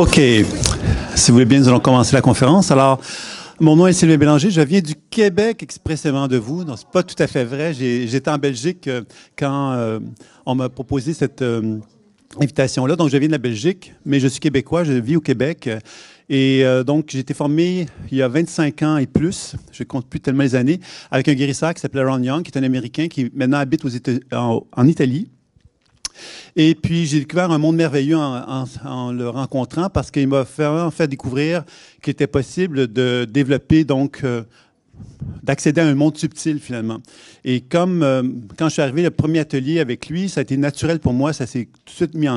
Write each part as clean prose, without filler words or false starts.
OK. Si vous voulez bien, nous allons commencer la conférence. Alors, mon nom est Sylvain Bélanger. Je viens du Québec expressément de vous. Non, c'est pas tout à fait vrai. J'étais en Belgique quand on m'a proposé cette invitation-là. Donc, je viens de la Belgique, mais je suis québécois. Je vis au Québec. Et donc, j'ai été formé il y a 25 ans et plus, je ne compte plus tellement les années, avec un guérisseur qui s'appelait Ron Young, qui est un Américain qui maintenant habite en Italie. Et puis, j'ai découvert un monde merveilleux en le rencontrant parce qu'il m'a fait découvrir qu'il était possible de développer, donc, d'accéder à un monde subtil, finalement. Et comme quand je suis arrivé le premier atelier avec lui, ça a été naturel pour moi, ça s'est tout de suite mis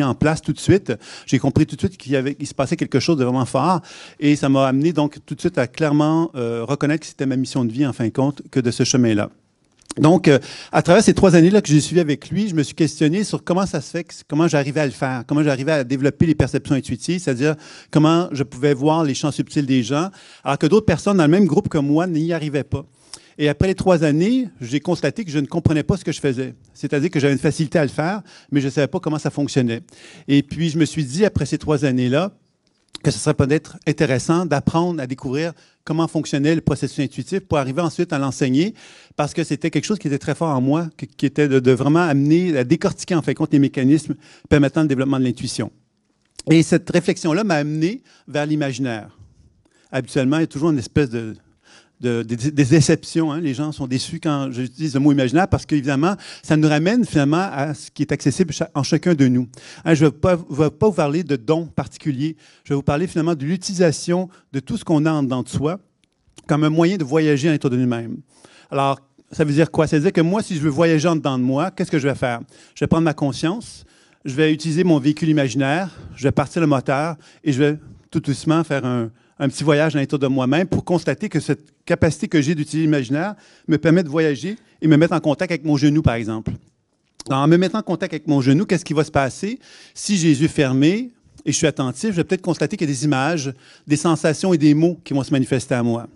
en place tout de suite. J'ai compris tout de suite qu'il se passait quelque chose de vraiment fort et ça m'a amené donc tout de suite à clairement reconnaître que c'était ma mission de vie, en fin de compte, que de ce chemin-là. Donc, à travers ces 3 années-là que j'ai suivi avec lui, je me suis questionné sur comment ça se fait, comment j'arrivais à le faire, comment j'arrivais à développer les perceptions intuitives, c'est-à-dire comment je pouvais voir les champs subtils des gens, alors que d'autres personnes dans le même groupe que moi n'y arrivaient pas. Et après les 3 années, j'ai constaté que je ne comprenais pas ce que je faisais. C'est-à-dire que j'avais une facilité à le faire, mais je ne savais pas comment ça fonctionnait. Et puis, je me suis dit, après ces 3 années-là, que ce serait peut-être intéressant d'apprendre à découvrir comment fonctionnait le processus intuitif pour arriver ensuite à l'enseigner, parce que c'était quelque chose qui était très fort en moi, qui était de vraiment amener à décortiquer en fin de compte les mécanismes permettant le développement de l'intuition. Et cette réflexion-là m'a amené vers l'imaginaire. Habituellement, il y a toujours une espèce des déceptions. Hein. Les gens sont déçus quand j'utilise le mot imaginaire parce qu'évidemment, ça nous ramène finalement à ce qui est accessible en chacun de nous. Hein, je ne vais pas vous parler de dons particuliers. Je vais vous parler finalement de l'utilisation de tout ce qu'on a en dedans de soi comme un moyen de voyager à l'intérieur de nous-mêmes. Alors, ça veut dire quoi? Ça veut dire que moi, si je veux voyager en dedans de moi, qu'est-ce que je vais faire? Je vais prendre ma conscience, je vais utiliser mon véhicule imaginaire, je vais partir le moteur et je vais tout doucement faire un petit voyage à l'intérieur de moi-même pour constater que cette capacité que j'ai d'utiliser l'imaginaire me permet de voyager et me mettre en contact avec mon genou, par exemple. Alors, en me mettant en contact avec mon genou, qu'est-ce qui va se passer? Si j'ai les yeux fermés et je suis attentif, je vais peut-être constater qu'il y a des images, des sensations et des mots qui vont se manifester à moi.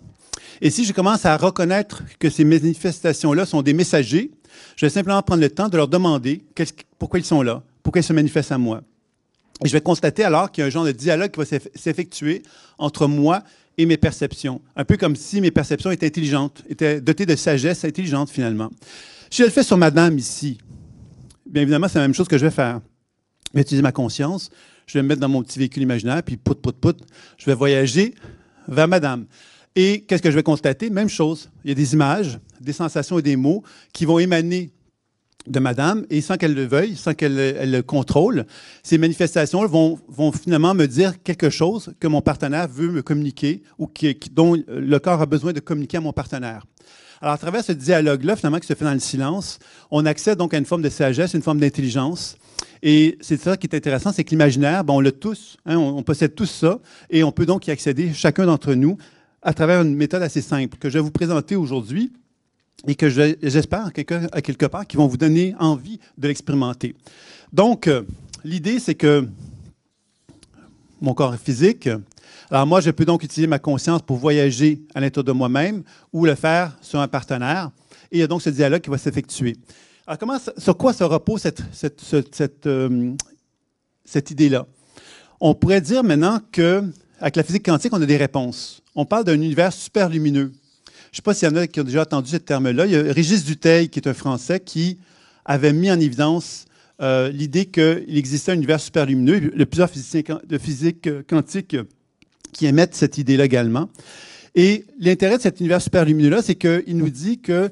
Et si je commence à reconnaître que ces manifestations-là sont des messagers, je vais simplement prendre le temps de leur demander pourquoi ils sont là, pourquoi ils se manifestent à moi. Et je vais constater alors qu'il y a un genre de dialogue qui va s'effectuer entre moi et mes perceptions. Un peu comme si mes perceptions étaient intelligentes, étaient dotées de sagesse intelligente finalement. Si je le fais sur madame ici, bien évidemment, c'est la même chose que je vais faire. Je vais utiliser ma conscience, je vais me mettre dans mon petit véhicule imaginaire, puis pout, je vais voyager vers madame. Et qu'est-ce que je vais constater? Même chose. Il y a des images, des sensations et des mots qui vont émaner de madame, et sans qu'elle le veuille, sans qu'elle le contrôle, ces manifestations vont finalement me dire quelque chose que mon partenaire veut me communiquer ou dont le corps a besoin de communiquer à mon partenaire. Alors, à travers ce dialogue-là, finalement, qui se fait dans le silence, on accède donc à une forme de sagesse, une forme d'intelligence. Et c'est ça qui est intéressant, c'est que l'imaginaire, on l'a tous, hein, on possède tous ça, et on peut donc y accéder, chacun d'entre nous, à travers une méthode assez simple que je vais vous présenter aujourd'hui et que j'espère, à quelque part, qui vont vous donner envie de l'expérimenter. Donc, l'idée, c'est que mon corps est physique. Alors moi, je peux donc utiliser ma conscience pour voyager à l'intérieur de moi-même ou le faire sur un partenaire. Et il y a donc ce dialogue qui va s'effectuer. Alors, sur quoi se repose cette idée-là? On pourrait dire maintenant qu'avec la physique quantique, on a des réponses. On parle d'un univers super lumineux. Je ne sais pas s'il y en a qui ont déjà entendu ce terme-là. Il y a Régis Dutheil, qui est un Français, qui avait mis en évidence l'idée qu'il existait un univers super lumineux. Il y a plusieurs physiciens de physique quantique qui émettent cette idée-là également. Et l'intérêt de cet univers super lumineux-là, c'est qu'il nous dit que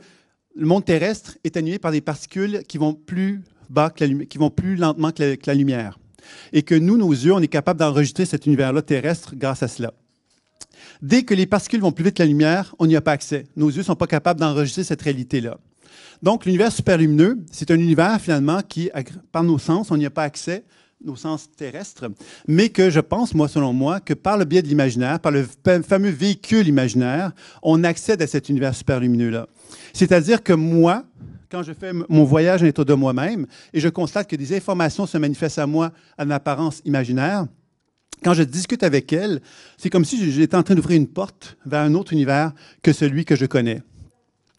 le monde terrestre est animé par des particules qui vont plus bas qui vont plus lentement que la lumière. Et que nous, nos yeux, on est capable d'enregistrer cet univers-là terrestre grâce à cela. Dès que les particules vont plus vite que la lumière, on n'y a pas accès. Nos yeux ne sont pas capables d'enregistrer cette réalité-là. Donc, l'univers superlumineux, c'est un univers, finalement, qui, par nos sens, on n'y a pas accès, nos sens terrestres, mais que je pense, moi, selon moi, que par le biais de l'imaginaire, par le fameux véhicule imaginaire, on accède à cet univers superlumineux-là. C'est-à-dire que moi, quand je fais mon voyage à l'intérieur de moi-même, et je constate que des informations se manifestent à moi en apparence imaginaire, quand je discute avec elle, c'est comme si j'étais en train d'ouvrir une porte vers un autre univers que celui que je connais.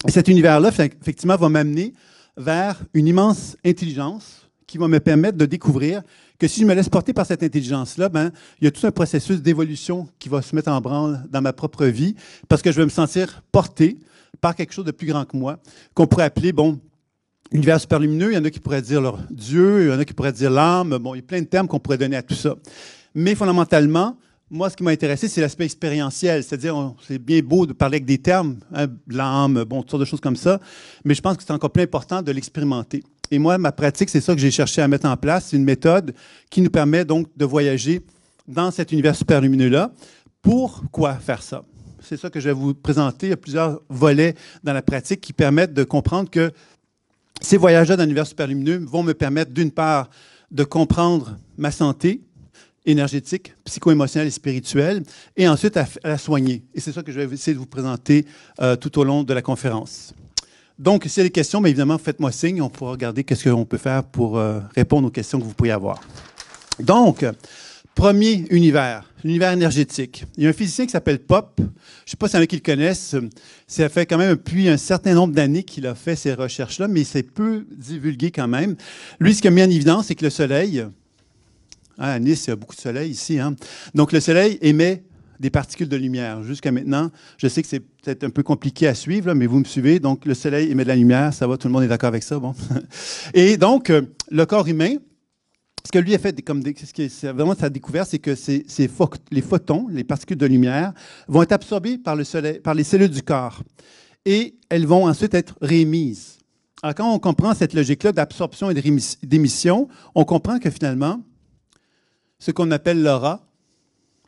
Et cet univers-là, effectivement, va m'amener vers une immense intelligence qui va me permettre de découvrir que si je me laisse porter par cette intelligence-là, ben, il y a tout un processus d'évolution qui va se mettre en branle dans ma propre vie parce que je vais me sentir porté par quelque chose de plus grand que moi, qu'on pourrait appeler, bon, l'univers superlumineux. Il y en a qui pourraient dire leur Dieu, il y en a qui pourraient dire l'âme. Bon, il y a plein de termes qu'on pourrait donner à tout ça. Mais fondamentalement, moi, ce qui m'a intéressé, c'est l'aspect expérientiel. C'est-à-dire, c'est bien beau de parler avec des termes, hein, l'âme, bon, toutes sortes de choses comme ça, mais je pense que c'est encore plus important de l'expérimenter. Et moi, ma pratique, c'est ça que j'ai cherché à mettre en place. C'est une méthode qui nous permet donc de voyager dans cet univers superlumineux-là. Pourquoi faire ça? C'est ça que je vais vous présenter. Il y a plusieurs volets dans la pratique qui permettent de comprendre que ces voyages-là dans l'univers superlumineux vont me permettre, d'une part, de comprendre ma santé énergétique, psycho-émotionnelle et spirituelle, et ensuite à la soigner. Et c'est ça que je vais essayer de vous présenter tout au long de la conférence. Donc, s'il y a des questions, bien évidemment, faites-moi signe. On pourra regarder qu'est-ce qu'on peut faire pour répondre aux questions que vous pourriez avoir. Donc, premier univers, l'univers énergétique. Il y a un physicien qui s'appelle Pop. Je ne sais pas s'il y en a qui le connaissent. Ça fait quand même depuis un certain nombre d'années qu'il a fait ces recherches-là, mais c'est peu divulgué quand même. Lui, ce qu'il a mis en évidence, c'est que le Soleil, à Nice, il y a beaucoup de soleil ici, hein? Donc le Soleil émet des particules de lumière. Jusqu'à maintenant, je sais que c'est peut-être un peu compliqué à suivre, là, mais vous me suivez. Donc le Soleil émet de la lumière, ça va, tout le monde est d'accord avec ça, bon. Et donc, le corps humain, ce que lui a fait, ce qui est vraiment sa découverte, c'est que les photons, les particules de lumière, vont être absorbées par le Soleil, par les cellules du corps. Et elles vont ensuite être réémises. Alors, quand on comprend cette logique-là d'absorption et d'émission, on comprend que finalement, ce qu'on appelle l'aura,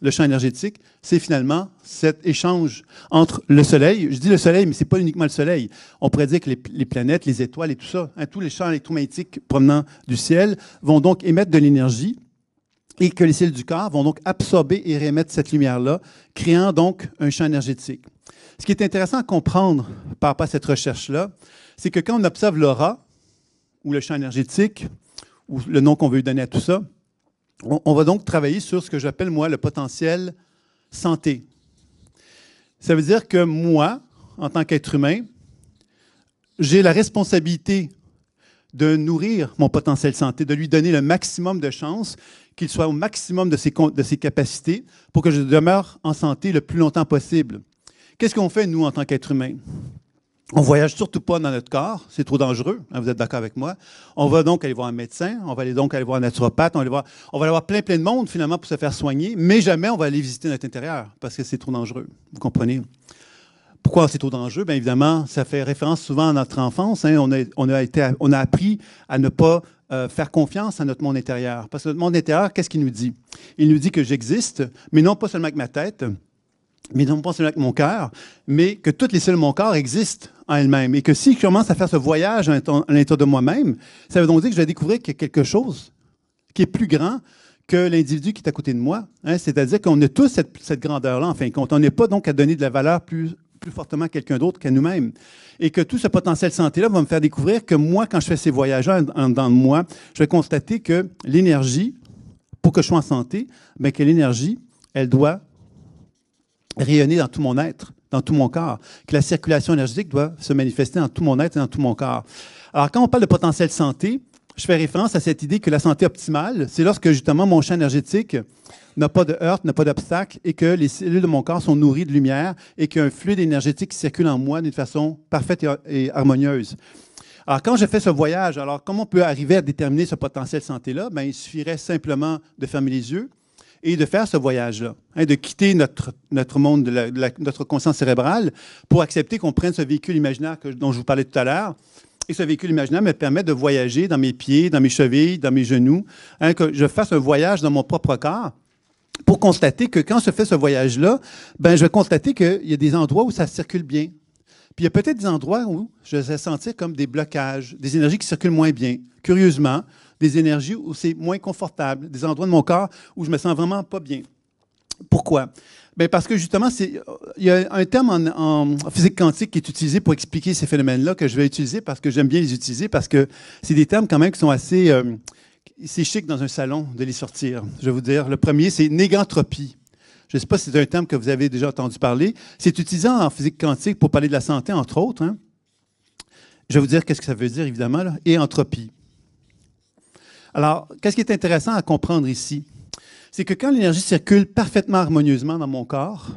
le champ énergétique, c'est finalement cet échange entre le Soleil. Je dis le Soleil, mais ce n'est pas uniquement le Soleil. On pourrait dire que les planètes, les étoiles et tout ça, hein, tous les champs électromagnétiques provenant du ciel vont donc émettre de l'énergie et que les cellules du corps vont donc absorber et réémettre cette lumière-là, créant donc un champ énergétique. Ce qui est intéressant à comprendre par rapport à cette recherche-là, c'est que quand on observe l'aura, ou le champ énergétique, ou le nom qu'on veut donner à tout ça, on va donc travailler sur ce que j'appelle, moi, le potentiel santé. Ça veut dire que moi, en tant qu'être humain, j'ai la responsabilité de nourrir mon potentiel santé, de lui donner le maximum de chances, qu'il soit au maximum de ses capacités pour que je demeure en santé le plus longtemps possible. Qu'est-ce qu'on fait, nous, en tant qu'être humain? On ne voyage surtout pas dans notre corps, c'est trop dangereux, hein, vous êtes d'accord avec moi. On va donc aller voir un médecin, on va donc aller voir un naturopathe, on va aller voir plein de monde finalement pour se faire soigner, mais jamais on va aller visiter notre intérieur parce que c'est trop dangereux, vous comprenez? Pourquoi c'est trop dangereux? Bien évidemment, ça fait référence souvent à notre enfance. Hein. On a appris à ne pas faire confiance à notre monde intérieur. Parce que notre monde intérieur, qu'est-ce qu'il nous dit? Il nous dit que j'existe, mais non pas seulement avec ma tête, mais non pas seulement avec mon cœur, mais que toutes les cellules de mon corps existent en elles-mêmes. Et que si je commence à faire ce voyage à l'intérieur de moi-même, ça veut donc dire que je vais découvrir qu'il y a quelque chose qui est plus grand que l'individu qui est à côté de moi. Hein? C'est-à-dire qu'on a tous cette grandeur-là, en fin de compte. On n'est pas donc à donner de la valeur plus fortement à quelqu'un d'autre qu'à nous-mêmes. Et que tout ce potentiel santé-là va me faire découvrir que moi, quand je fais ces voyages-là dans moi, je vais constater que l'énergie, pour que je sois en santé, bien que l'énergie, elle doit rayonner dans tout mon être, dans tout mon corps, que la circulation énergétique doit se manifester dans tout mon être et dans tout mon corps. Alors, quand on parle de potentiel santé, je fais référence à cette idée que la santé optimale, c'est lorsque justement mon champ énergétique n'a pas de heurts, n'a pas d'obstacles et que les cellules de mon corps sont nourries de lumière et qu'il y a un fluide énergétique qui circule en moi d'une façon parfaite et harmonieuse. Alors, quand je fais ce voyage, alors comment on peut arriver à déterminer ce potentiel santé-là? Bien, il suffirait simplement de fermer les yeux et de faire ce voyage-là, hein, de quitter notre monde, notre conscience cérébrale pour accepter qu'on prenne ce véhicule imaginaire dont je vous parlais tout à l'heure. Et ce véhicule imaginaire me permet de voyager dans mes pieds, dans mes chevilles, dans mes genoux, hein, que je fasse un voyage dans mon propre corps pour constater que quand je fais ce voyage-là, ben, je vais constater qu'il y a des endroits où ça circule bien. Puis il y a peut-être des endroits où je vais sentir comme des blocages, des énergies qui circulent moins bien. Curieusement, des énergies où c'est moins confortable, des endroits de mon corps où je me sens vraiment pas bien. Pourquoi? Bien, parce que justement, il y a un terme en physique quantique qui est utilisé pour expliquer ces phénomènes-là que je vais utiliser parce que j'aime bien les utiliser parce que c'est des termes quand même qui sont assez... c'est chic dans un salon de les sortir. Je vais vous dire, le premier, c'est négantropie. Je ne sais pas si c'est un terme que vous avez déjà entendu parler. C'est utilisé en physique quantique pour parler de la santé, entre autres. Hein. Je vais vous dire qu'est-ce que ça veut dire, évidemment, là. Et entropie. Alors, qu'est-ce qui est intéressant à comprendre ici? C'est que quand l'énergie circule parfaitement harmonieusement dans mon corps,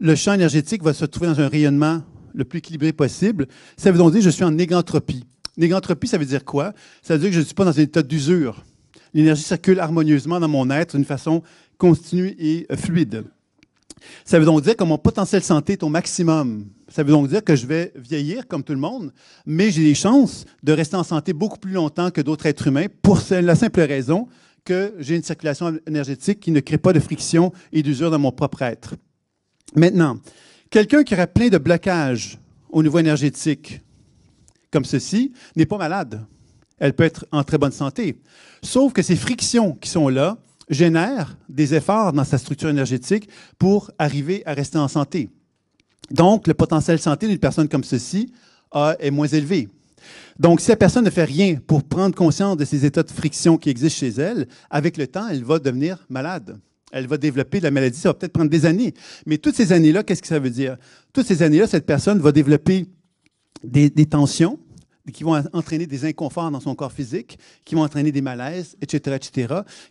le champ énergétique va se trouver dans un rayonnement le plus équilibré possible. Ça veut donc dire que je suis en négantropie. Négantropie, ça veut dire quoi? Ça veut dire que je ne suis pas dans un état d'usure. L'énergie circule harmonieusement dans mon être d'une façon continue et fluide. Ça veut donc dire que mon potentiel santé est au maximum. Ça veut donc dire que je vais vieillir comme tout le monde, mais j'ai des chances de rester en santé beaucoup plus longtemps que d'autres êtres humains pour la simple raison que j'ai une circulation énergétique qui ne crée pas de friction et d'usure dans mon propre être. Maintenant, quelqu'un qui aurait plein de blocages au niveau énergétique, comme ceci, n'est pas malade. Elle peut être en très bonne santé. Sauf que ces frictions qui sont là génèrent des efforts dans sa structure énergétique pour arriver à rester en santé. Donc, le potentiel santé d'une personne comme ceci est moins élevé. Donc, si la personne ne fait rien pour prendre conscience de ces états de friction qui existent chez elle, avec le temps, elle va devenir malade. Elle va développer de la maladie. Ça va peut-être prendre des années. Mais toutes ces années-là, qu'est-ce que ça veut dire? Toutes ces années-là, cette personne va développer des tensions qui vont entraîner des inconforts dans son corps physique, qui vont entraîner des malaises, etc.,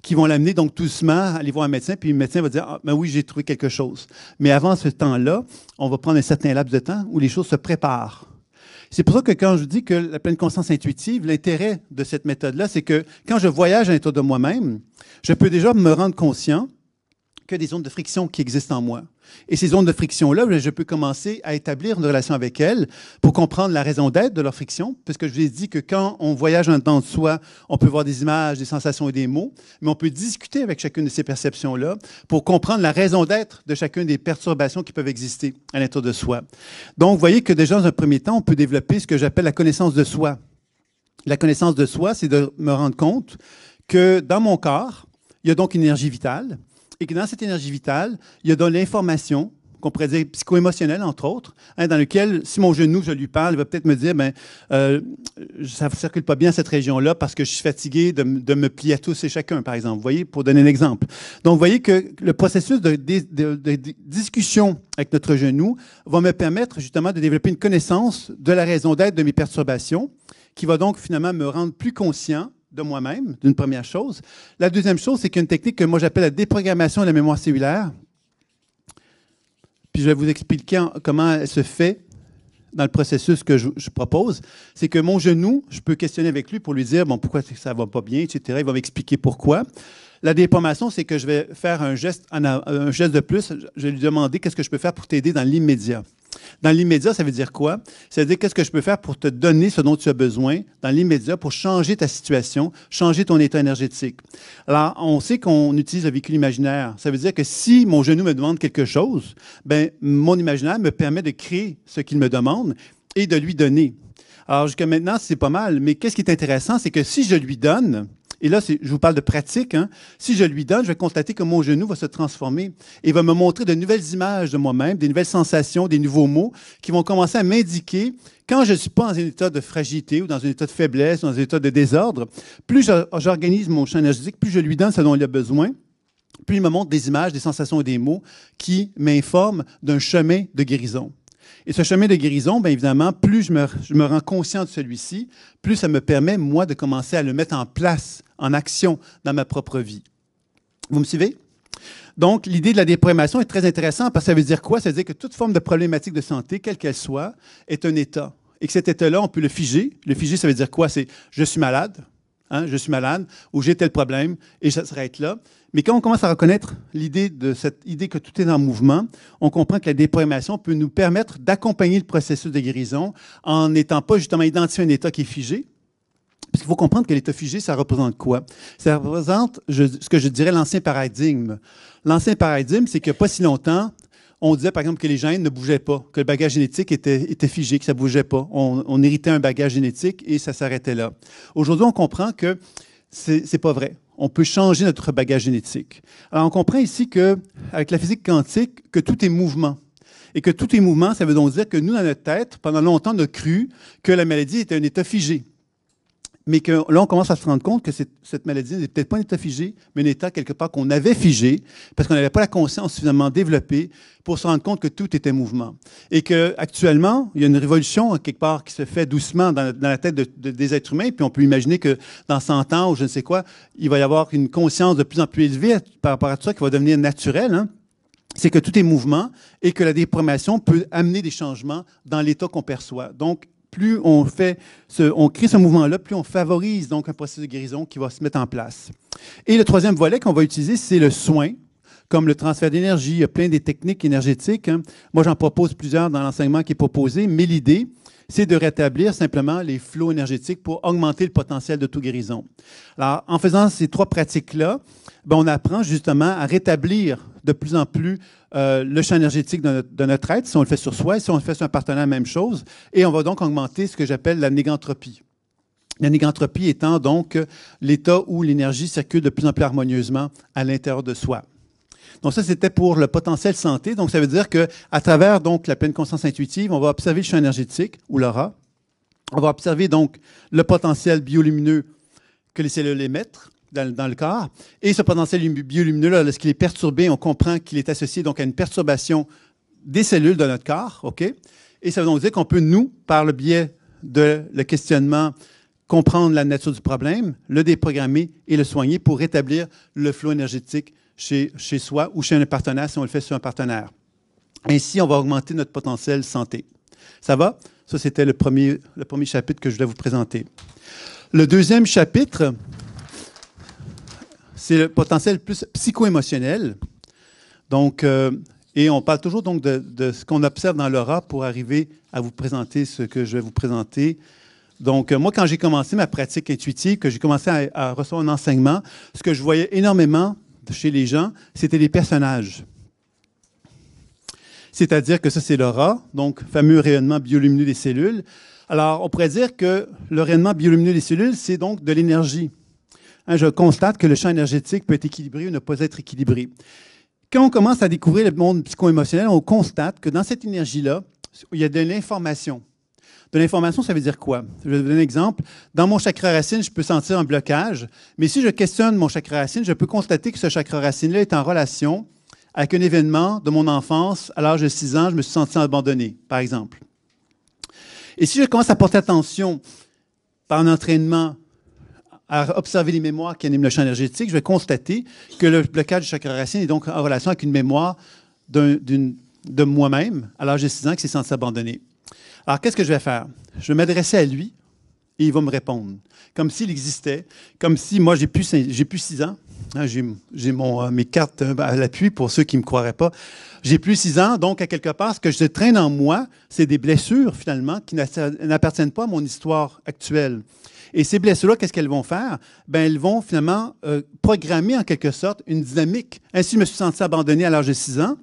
qui vont l'amener donc tout doucement à aller voir un médecin, puis le médecin va dire « Ah, ben oui, j'ai trouvé quelque chose ». Mais avant ce temps-là, on va prendre un certain laps de temps où les choses se préparent. C'est pour ça que quand je dis que la pleine conscience intuitive, l'intérêt de cette méthode-là, c'est que quand je voyage à l'intérieur de moi-même, je peux déjà me rendre conscient que des zones de friction qui existent en moi. Et ces zones de friction-là, je peux commencer à établir une relation avec elles pour comprendre la raison d'être de leur friction, puisque je vous ai dit que quand on voyage en dedans de soi, on peut voir des images, des sensations et des mots, mais on peut discuter avec chacune de ces perceptions-là pour comprendre la raison d'être de chacune des perturbations qui peuvent exister à l'intérieur de soi. Donc, vous voyez que déjà, dans un premier temps, on peut développer ce que j'appelle la connaissance de soi. La connaissance de soi, c'est de me rendre compte que dans mon corps, il y a donc une énergie vitale, et que dans cette énergie vitale, il y a de l'information, qu'on pourrait dire psycho-émotionnelle, entre autres, dans lequel, si mon genou, je lui parle, il va peut-être me dire, ça ne circule pas bien cette région-là parce que je suis fatigué de me plier à tous et chacun, par exemple. Vous voyez, pour donner un exemple. Donc, vous voyez que le processus de discussion avec notre genou va me permettre justement de développer une connaissance de la raison d'être de mes perturbations, qui va donc finalement me rendre plus conscient de moi-même, d'une première chose. La deuxième chose, c'est qu'il y a une technique que moi j'appelle la déprogrammation de la mémoire cellulaire. Puis je vais vous expliquer comment elle se fait dans le processus que je propose. C'est que mon genou, je peux questionner avec lui pour lui dire bon, pourquoi ça ne va pas bien, etc. Il va m'expliquer pourquoi. La déprogrammation, c'est que je vais faire un geste de plus. Je vais lui demander qu'est-ce que je peux faire pour t'aider dans l'immédiat. Dans l'immédiat, ça veut dire quoi? Ça veut dire qu'est-ce que je peux faire pour te donner ce dont tu as besoin dans l'immédiat pour changer ta situation, changer ton état énergétique. Alors, on sait qu'on utilise le véhicule imaginaire. Ça veut dire que si mon genou me demande quelque chose, ben, mon imaginaire me permet de créer ce qu'il me demande et de lui donner. Alors, jusqu'à maintenant, c'est pas mal. Mais qu'est-ce qui est intéressant, c'est que si je lui donne, et là, je vous parle de pratique, si je lui donne, je vais constater que mon genou va se transformer et va me montrer de nouvelles images de moi-même, des nouvelles sensations, des nouveaux mots qui vont commencer à m'indiquer quand je ne suis pas dans un état de fragilité ou dans un état de faiblesse, dans un état de désordre. Plus j'organise mon champ énergétique, plus je lui donne ce dont il a besoin, plus il me montre des images, des sensations et des mots qui m'informent d'un chemin de guérison. Et ce chemin de guérison, bien évidemment, plus je me rends conscient de celui-ci, plus ça me permet, moi, de commencer à le mettre en place, en action dans ma propre vie. Vous me suivez? Donc, l'idée de la déprogrammation est très intéressante parce que ça veut dire quoi? Ça veut dire que toute forme de problématique de santé, quelle qu'elle soit, est un état. Et que cet état-là, on peut le figer. Le figer, ça veut dire quoi? C'est « je suis malade ». Je suis malade, ou j'ai tel problème, et ça s'arrête là. Mais quand on commence à reconnaître cette idée que tout est en mouvement, on comprend que la déprogrammation peut nous permettre d'accompagner le processus de guérison en n'étant pas justement identifié un état qui est figé. Parce qu'il faut comprendre que l'état figé, ça représente quoi? Ça représente ce que je dirais l'ancien paradigme. L'ancien paradigme, c'est qu'il n'y a pas si longtemps, on disait, par exemple, que les gènes ne bougeaient pas, que le bagage génétique était figé, que ça ne bougeait pas. On héritait un bagage génétique et ça s'arrêtait là. Aujourd'hui, on comprend que ce n'est pas vrai. On peut changer notre bagage génétique. Alors, on comprend ici qu'avec la physique quantique, que tout est mouvement. Et que tout est mouvement, ça veut donc dire que nous, dans notre tête, pendant longtemps, on a cru que la maladie était un état figé. mais que là, on commence à se rendre compte que cette maladie n'est peut-être pas un état figé, mais un état quelque part qu'on avait figé, parce qu'on n'avait pas la conscience suffisamment développée pour se rendre compte que tout était mouvement. Et qu'actuellement, il y a une révolution, quelque part, qui se fait doucement dans la tête des êtres humains, puis on peut imaginer que dans 100 ans, ou je ne sais quoi, il va y avoir une conscience de plus en plus élevée par rapport à tout ça, qui va devenir naturelle, hein. C'est que tout est mouvement et que la déprogrammation peut amener des changements dans l'état qu'on perçoit. Donc, plus on crée ce mouvement-là, plus on favorise donc un processus de guérison qui va se mettre en place. Et le troisième volet qu'on va utiliser, c'est le soin, comme le transfert d'énergie. Il y a plein de techniques énergétiques, hein. Moi, j'en propose plusieurs dans l'enseignement qui est proposé, mais l'idée, c'est de rétablir simplement les flots énergétiques pour augmenter le potentiel d'auto-guérison. Alors, en faisant ces trois pratiques-là, ben, on apprend justement à rétablir de plus en plus le champ énergétique de notre être, si on le fait sur soi, si on le fait sur un partenaire, même chose, et on va donc augmenter ce que j'appelle la négantropie. La négantropie étant donc l'état où l'énergie circule de plus en plus harmonieusement à l'intérieur de soi. Donc ça, c'était pour le potentiel santé. Donc ça veut dire qu'à travers donc, la pleine conscience intuitive, on va observer le champ énergétique, ou l'aura. On va observer donc le potentiel biolumineux que les cellules émettent dans le corps. Et ce potentiel biolumineux-là, lorsqu'il est perturbé, on comprend qu'il est associé donc à une perturbation des cellules de notre corps. OK? Et ça veut donc dire qu'on peut, nous, par le biais de le questionnement, comprendre la nature du problème, le déprogrammer et le soigner pour rétablir le flot énergétique chez soi ou chez un partenaire si on le fait sur un partenaire. Ainsi, on va augmenter notre potentiel santé. Ça va? Ça, c'était le premier chapitre que je voulais vous présenter. Le deuxième chapitre, c'est le potentiel plus psycho-émotionnel. Donc, et on parle toujours donc de ce qu'on observe dans l'aura pour arriver à vous présenter ce que je vais vous présenter. Donc, moi, quand j'ai commencé ma pratique intuitive, que j'ai commencé à recevoir un enseignement, ce que je voyais énormément chez les gens, c'était les personnages. C'est-à-dire que ça, c'est l'aura, donc fameux rayonnement biolumineux des cellules. Alors, on pourrait dire que le rayonnement biolumineux des cellules, c'est donc de l'énergie. Hein, je constate que le champ énergétique peut être équilibré ou ne pas être équilibré. Quand on commence à découvrir le monde psycho-émotionnel, on constate que dans cette énergie-là, il y a de l'information. De l'information, ça veut dire quoi? Je vais vous donner un exemple. Dans mon chakra racine, je peux sentir un blocage, mais si je questionne mon chakra racine, je peux constater que ce chakra racine-là est en relation avec un événement de mon enfance. À l'âge de 6 ans, je me suis senti abandonné, par exemple. Et si je commence à porter attention par un entraînement à observer les mémoires qui animent le champ énergétique, je vais constater que le blocage du chakra racine est donc en relation avec une mémoire de moi-même à l'âge de 6 ans qui s'est senti abandonné. Alors, qu'est-ce que je vais faire? Je vais m'adresser à lui et il va me répondre. Comme s'il existait, comme si moi, j'ai plus 6 ans. Hein, j'ai mes cartes à l'appui pour ceux qui ne me croiraient pas. J'ai plus 6 ans, donc à quelque part, ce que je traîne en moi, c'est des blessures, finalement, qui n'appartiennent pas à mon histoire actuelle. Et ces blessures-là, qu'est-ce qu'elles vont faire? Ben, elles vont finalement programmer en quelque sorte une dynamique. Ainsi, je me suis senti abandonné à l'âge de 6 ans.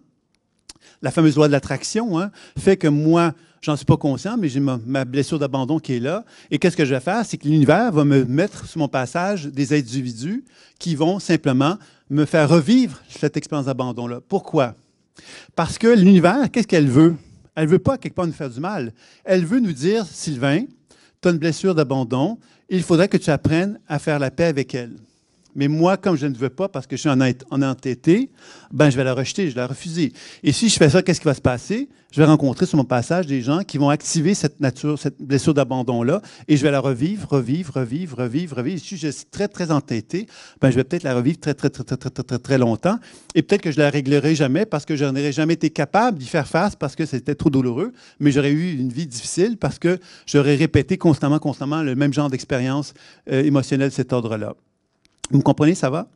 La fameuse loi de l'attraction, hein, fait que moi, j'en suis pas conscient, mais j'ai ma blessure d'abandon qui est là. Et qu'est-ce que je vais faire? C'est que l'univers va me mettre sur mon passage des individus qui vont simplement me faire revivre cette expérience d'abandon-là. Pourquoi? Parce que l'univers, qu'est-ce qu'elle veut? Elle ne veut pas quelque part nous faire du mal. Elle veut nous dire, Sylvain, tu as une blessure d'abandon, il faudrait que tu apprennes à faire la paix avec elle. Mais moi, comme je ne veux pas, parce que je suis en entêté, ben, je vais la rejeter, je vais la refuser. Et si je fais ça, qu'est-ce qui va se passer? Je vais rencontrer sur mon passage des gens qui vont activer cette blessure d'abandon-là, et je vais la revivre. Et si je suis très, très entêté, ben, je vais peut-être la revivre très longtemps. Et peut-être que je ne la réglerai jamais parce que je n'aurais jamais été capable d'y faire face parce que c'était trop douloureux, mais j'aurais eu une vie difficile parce que j'aurais répété constamment le même genre d'expérience émotionnelle de cet ordre-là. Vous me comprenez, ça va?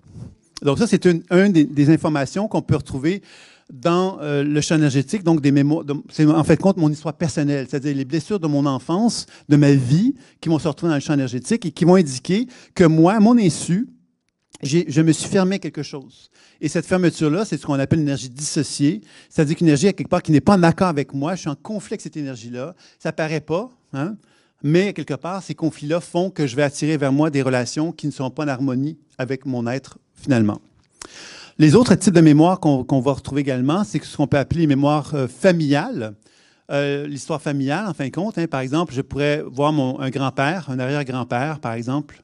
Donc ça, c'est une des informations qu'on peut retrouver dans le champ énergétique, donc des mémoires. C'est en fait compte mon histoire personnelle, c'est-à-dire les blessures de mon enfance, de ma vie, qui vont se retrouver dans le champ énergétique et qui vont indiquer que moi, à mon insu, je me suis fermé à quelque chose. Et cette fermeture-là, c'est ce qu'on appelle l'énergie dissociée, c'est-à-dire qu'une énergie, à quelque part, qui n'est pas en accord avec moi, je suis en conflit avec cette énergie-là, ça ne paraît pas, hein? Mais, quelque part, ces conflits-là font que je vais attirer vers moi des relations qui ne sont pas en harmonie avec mon être, finalement. Les autres types de mémoires qu'on va retrouver également, c'est ce qu'on peut appeler les mémoires familiales. l'histoire familiale, en fin de compte. Hein. Par exemple, je pourrais voir un grand-père, un arrière-grand-père, par exemple.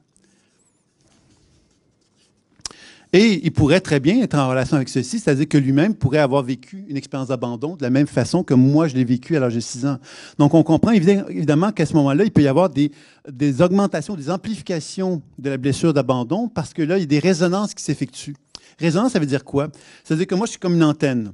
Et il pourrait très bien être en relation avec ceci, c'est-à-dire que lui-même pourrait avoir vécu une expérience d'abandon de la même façon que moi, je l'ai vécu à l'âge de 6 ans. Donc, on comprend évidemment qu'à ce moment-là, il peut y avoir des augmentations, des amplifications de la blessure d'abandon parce que là, il y a des résonances qui s'effectuent. Résonance, ça veut dire quoi? Ça veut dire que moi, je suis comme une antenne.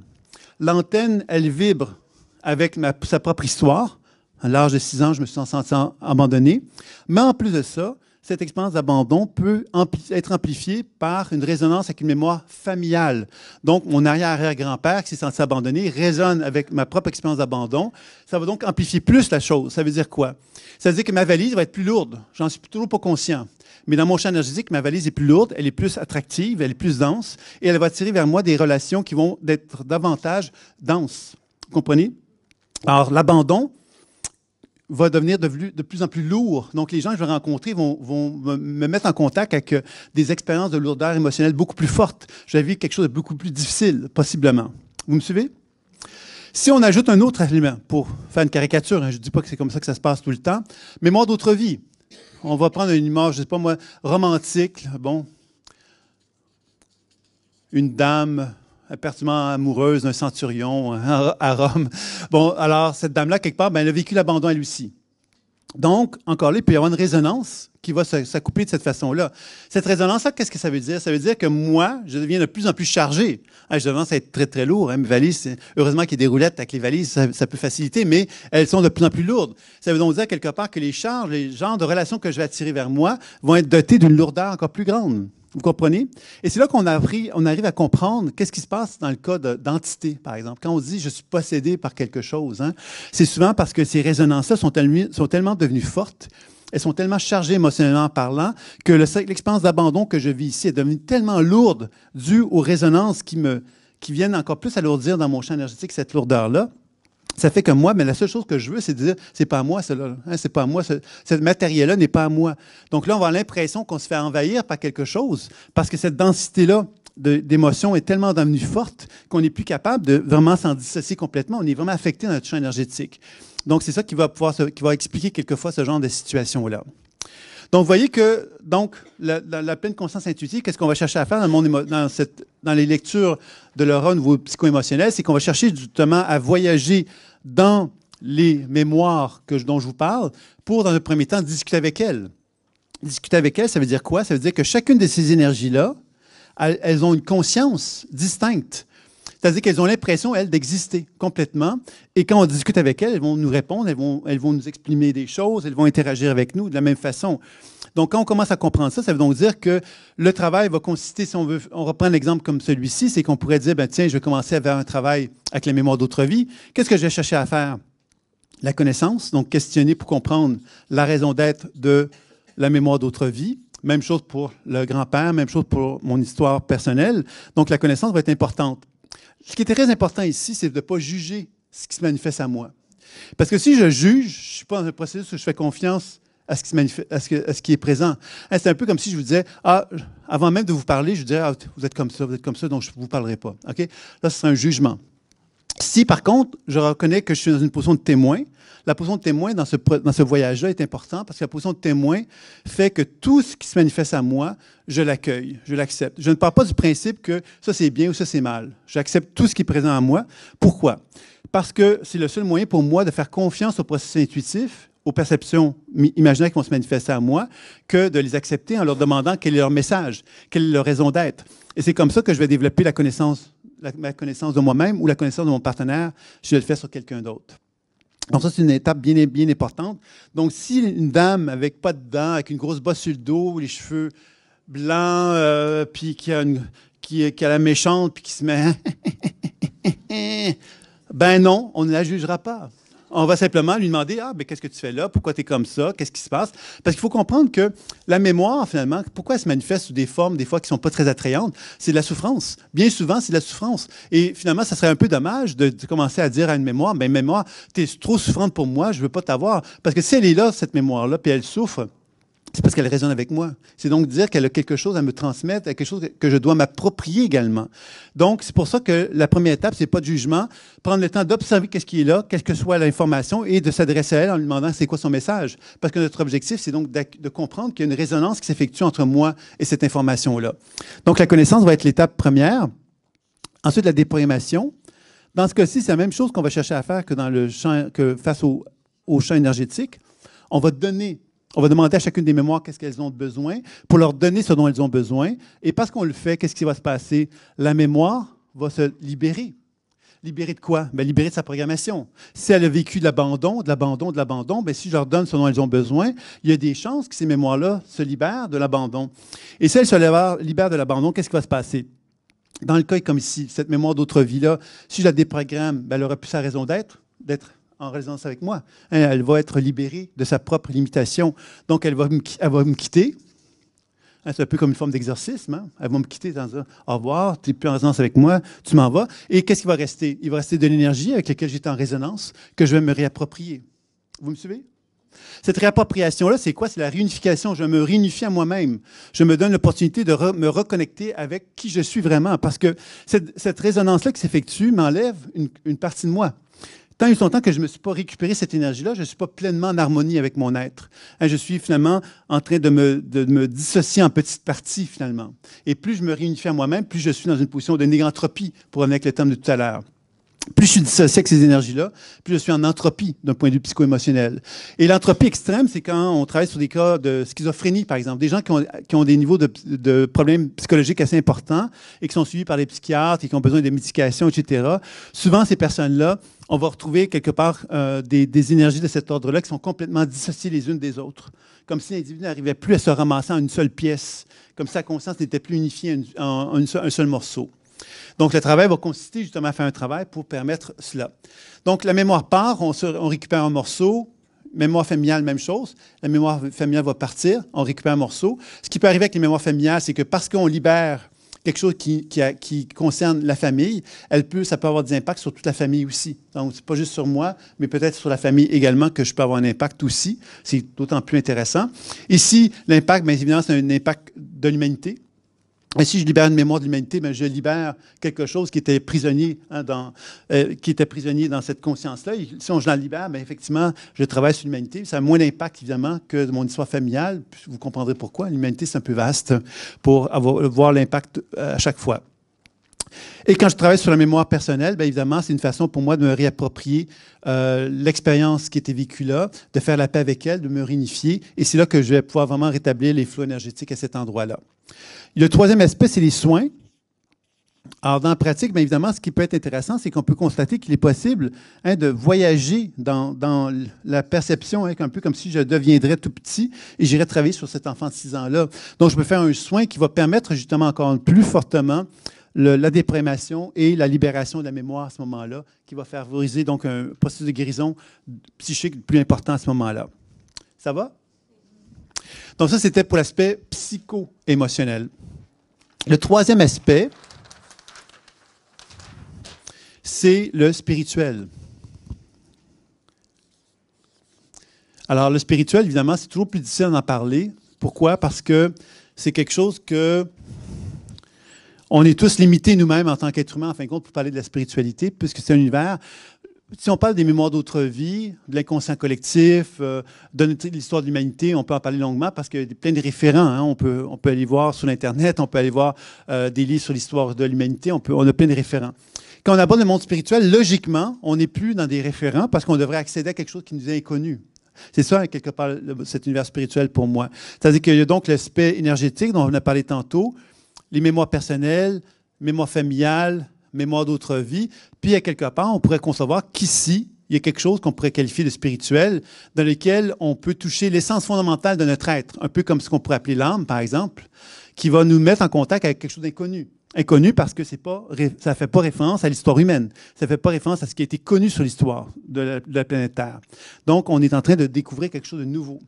L'antenne, elle vibre avec sa propre histoire. À l'âge de 6 ans, je me suis senti abandonné. Mais en plus de ça, cette expérience d'abandon peut être amplifiée par une résonance avec une mémoire familiale. Donc, mon arrière-arrière-grand-père qui s'est senti abandonné résonne avec ma propre expérience d'abandon. Ça va donc amplifier plus la chose. Ça veut dire quoi? Ça veut dire que ma valise va être plus lourde. J'en suis toujours pas conscient. Mais dans mon champ énergétique, ma valise est plus lourde, elle est plus attractive, elle est plus dense, et elle va attirer vers moi des relations qui vont être davantage denses. Vous comprenez? Alors, l'abandon va devenir de plus en plus lourd. Donc, les gens que je vais rencontrer vont me mettre en contact avec des expériences de lourdeur émotionnelle beaucoup plus fortes. Je vais vivre quelque chose de beaucoup plus difficile, possiblement. Vous me suivez? Si on ajoute un autre élément, pour faire une caricature, hein, je ne dis pas que c'est comme ça que ça se passe tout le temps, mémoire d'autre vie. On va prendre une image, je ne sais pas moi, romantique, bon, une dame aperçument amoureuse d'un centurion à Rome. Bon, alors, cette dame-là, quelque part, elle a vécu l'abandon elle aussi. Donc, encore là, il peut y avoir une résonance qui va s'accoupler de cette façon-là. Cette résonance-là, qu'est-ce que ça veut dire? Ça veut dire que moi, je deviens de plus en plus chargé. Je commence à être très, très lourd. Hein. Mes valises, heureusement qu'il y a des roulettes avec les valises, ça peut faciliter, mais elles sont de plus en plus lourdes. Ça veut donc dire quelque part que les charges, les genres de relations que je vais attirer vers moi vont être dotés d'une lourdeur encore plus grande. Vous comprenez? Et c'est là qu'on arrive à comprendre qu'est-ce qui se passe dans le cas d'entité, par exemple. Quand on dit « je suis possédé par quelque chose hein, », c'est souvent parce que ces résonances-là sont tellement devenues fortes, elles sont tellement chargées émotionnellement parlant, que l'expérience d'abandon que je vis ici est devenue tellement lourde due aux résonances qui viennent encore plus alourdir dans mon champ énergétique cette lourdeur-là. Ça fait que moi, mais la seule chose que je veux, c'est de dire, c'est pas à moi, cela. Hein, c'est pas à moi. Ce matériel-là n'est pas à moi. Donc là, on va avoir l'impression qu'on se fait envahir par quelque chose parce que cette densité-là d'émotions est tellement devenue forte qu'on n'est plus capable de vraiment s'en dissocier complètement. On est vraiment affecté dans notre champ énergétique. Donc, c'est ça qui va expliquer quelquefois ce genre de situation-là. Donc, vous voyez que la pleine conscience intuitive, qu'est-ce qu'on va chercher à faire dans les lectures de l'aura au niveau psycho-émotionnel, c'est qu'on va chercher justement à voyager dans les mémoires dont je vous parle pour, dans le premier temps, discuter avec elles. Discuter avec elles, ça veut dire quoi? Ça veut dire que chacune de ces énergies-là, elles ont une conscience distincte. C'est-à-dire qu'elles ont l'impression, elles, d'exister complètement. Et quand on discute avec elles, elles vont nous répondre, elles vont nous exprimer des choses, elles vont interagir avec nous de la même façon. Donc, quand on commence à comprendre ça, ça veut donc dire que le travail va consister, si on reprend l'exemple comme celui-ci, c'est qu'on pourrait dire, tiens, je vais commencer à faire un travail avec la mémoire d'autre vie. Qu'est-ce que je vais chercher à faire? La connaissance, donc questionner pour comprendre la raison d'être de la mémoire d'autre vie. Même chose pour le grand-père, même chose pour mon histoire personnelle. Donc, la connaissance va être importante. Ce qui est très important ici, c'est de ne pas juger ce qui se manifeste à moi. Parce que si je juge, je ne suis pas dans un processus où je fais confiance à ce qui, à ce qui est présent. C'est un peu comme si je vous disais, avant même de vous parler, je vous dirais, vous êtes comme ça, donc je ne vous parlerai pas. Okay? Là, ce serait un jugement. Si, par contre, je reconnais que je suis dans une position de témoin, la position de témoin dans ce voyage-là est importante parce que la position de témoin fait que tout ce qui se manifeste à moi, je l'accueille, je l'accepte. Je ne pars pas du principe que ça c'est bien ou ça c'est mal. J'accepte tout ce qui est présent à moi. Pourquoi? Parce que c'est le seul moyen pour moi de faire confiance au processus intuitif, aux perceptions imaginaires qui vont se manifester à moi, que de les accepter en leur demandant quel est leur message, quelle est leur raison d'être. Et c'est comme ça que je vais développer ma connaissance de moi-même ou la connaissance de mon partenaire si je le fais sur quelqu'un d'autre. Donc ça, c'est une étape bien, bien importante. Donc, si une dame avec pas de dents, avec une grosse bosse sur le dos, les cheveux blancs, puis qui a la méchante, puis qui se met... ben non, on ne la jugera pas. On va simplement lui demander, qu'est-ce que tu fais là? Pourquoi tu es comme ça? Qu'est-ce qui se passe? Parce qu'il faut comprendre que la mémoire, finalement, pourquoi elle se manifeste sous des formes, des fois, qui ne sont pas très attrayantes? C'est de la souffrance. Bien souvent, c'est de la souffrance. Et finalement, ça serait un peu dommage de commencer à dire à une mémoire, mémoire, tu es trop souffrante pour moi, je ne veux pas t'avoir. Parce que si elle est là, cette mémoire-là, puis elle souffre, C'est parce qu'elle résonne avec moi. C'est donc dire qu'elle a quelque chose à me transmettre, quelque chose que je dois m'approprier également. Donc, c'est pour ça que la première étape, c'est pas de jugement, prendre le temps d'observer qu'est-ce qui est là, quelle que soit l'information, et de s'adresser à elle en lui demandant c'est quoi son message. Parce que notre objectif, c'est donc de comprendre qu'il y a une résonance qui s'effectue entre moi et cette information-là. Donc, la connaissance va être l'étape première. Ensuite, la déprogrammation. Dans ce cas-ci, c'est la même chose qu'on va chercher à faire que dans le champ, que face au champ énergétique. On va demander à chacune des mémoires qu'est-ce qu'elles ont besoin pour leur donner ce dont elles ont besoin. Et parce qu'on le fait, qu'est-ce qui va se passer? La mémoire va se libérer. Libérer de quoi? Bien, libérer de sa programmation. Si elle a vécu de l'abandon, bien, si je leur donne ce dont elles ont besoin, il y a des chances que ces mémoires-là se libèrent de l'abandon. Et si elles se libèrent de l'abandon, qu'est-ce qui va se passer? Dans le cas comme ici, cette mémoire d'autre vie-là, si je la déprogramme, bien, elle aura plus sa raison d'être en résonance avec moi. Elle va être libérée de sa propre limitation. Donc, elle va me quitter. C'est un peu comme une forme d'exorcisme. Hein? Elle va me quitter dans un « au revoir, tu n'es plus en résonance avec moi, tu m'en vas ». Et qu'est-ce qui va rester? Il va rester de l'énergie avec laquelle j'étais en résonance que je vais me réapproprier. Vous me suivez? Cette réappropriation-là, c'est quoi? C'est la réunification. Je me réunifie à moi-même. Je me donne l'opportunité de me reconnecter avec qui je suis vraiment. Parce que cette résonance-là qui s'effectue m'enlève une partie de moi. Tant et longtemps que je ne me suis pas récupéré cette énergie-là, je ne suis pas pleinement en harmonie avec mon être. Je suis finalement en train de me dissocier en petites parties, finalement. Et plus je me réunifie à moi-même, plus je suis dans une position de négantropie, pour revenir avec le terme de tout à l'heure. Plus je suis dissocié avec ces énergies-là, plus je suis en entropie d'un point de vue psycho-émotionnel. Et l'entropie extrême, c'est quand on travaille sur des cas de schizophrénie, par exemple. Des gens qui ont des niveaux de problèmes psychologiques assez importants et qui sont suivis par des psychiatres et qui ont besoin de médication, etc. Souvent, ces personnes-là, on va retrouver quelque part des énergies de cet ordre-là qui sont complètement dissociées les unes des autres. Comme si l'individu n'arrivait plus à se ramasser en une seule pièce. Comme si sa conscience n'était plus unifiée en un seul morceau. Donc, le travail va consister justement à faire un travail pour permettre cela. Donc, la mémoire part, on récupère un morceau. Mémoire familiale, même chose. La mémoire familiale va partir, on récupère un morceau. Ce qui peut arriver avec les mémoires familiales, c'est que parce qu'on libère quelque chose qui concerne la famille, ça peut avoir des impacts sur toute la famille aussi. Donc, ce n'est pas juste sur moi, mais peut-être sur la famille également que je peux avoir un impact aussi. C'est d'autant plus intéressant. Ici, l'impact, bien évidemment, c'est un impact de l'humanité. Et si je libère une mémoire de l'humanité, bien, je libère quelque chose qui était prisonnier, dans cette conscience-là. Et si je la libère, bien, effectivement, je travaille sur l'humanité. Ça a moins d'impact, évidemment, que de mon histoire familiale. Vous comprendrez pourquoi. L'humanité, c'est un peu vaste pour voir l'impact à chaque fois. Et quand je travaille sur la mémoire personnelle, bien évidemment, c'est une façon pour moi de me réapproprier l'expérience qui était vécue là, de faire la paix avec elle, de me réunifier. Et c'est là que je vais pouvoir vraiment rétablir les flux énergétiques à cet endroit-là. Le troisième aspect, c'est les soins. Alors, dans la pratique, bien évidemment, ce qui peut être intéressant, c'est qu'on peut constater qu'il est possible de voyager dans la perception, un peu comme si je deviendrais tout petit et j'irais travailler sur cet enfant de 6 ans-là. Donc, je peux faire un soin qui va permettre justement encore plus fortement la déprogrammation et la libération de la mémoire à ce moment-là, qui va favoriser donc un processus de guérison psychique plus important à ce moment-là. Ça va? Donc ça, c'était pour l'aspect psycho-émotionnel. Le troisième aspect, c'est le spirituel. Alors, le spirituel, évidemment, c'est toujours plus difficile d'en parler. Pourquoi? Parce que c'est quelque chose que on est tous limités nous-mêmes en tant qu'êtres humains, en fin de compte, pour parler de la spiritualité, puisque c'est un univers. Si on parle des mémoires d'autres vies, de l'inconscient collectif, de l'histoire de l'humanité, on peut en parler longuement parce qu'il y a plein de référents. Hein. On peut aller voir sur l'Internet, on peut aller voir des livres sur l'histoire de l'humanité, on a plein de référents. Quand on aborde le monde spirituel, logiquement, on n'est plus dans des référents parce qu'on devrait accéder à quelque chose qui nous est inconnu. C'est ça, quelque part, cet univers spirituel pour moi. C'est-à-dire qu'il y a donc l'aspect énergétique dont on a parlé tantôt, les mémoires personnelles, mémoire familiale, mémoire d'autres vies. Puis, à quelque part, on pourrait concevoir qu'ici, il y a quelque chose qu'on pourrait qualifier de spirituel, dans lequel on peut toucher l'essence fondamentale de notre être, un peu comme ce qu'on pourrait appeler l'âme, par exemple, qui va nous mettre en contact avec quelque chose d'inconnu. Inconnu parce que ça ne fait pas référence à l'histoire humaine. Ça ne fait pas référence à ce qui a été connu sur l'histoire de la planète Terre. Donc, on est en train de découvrir quelque chose de nouveau.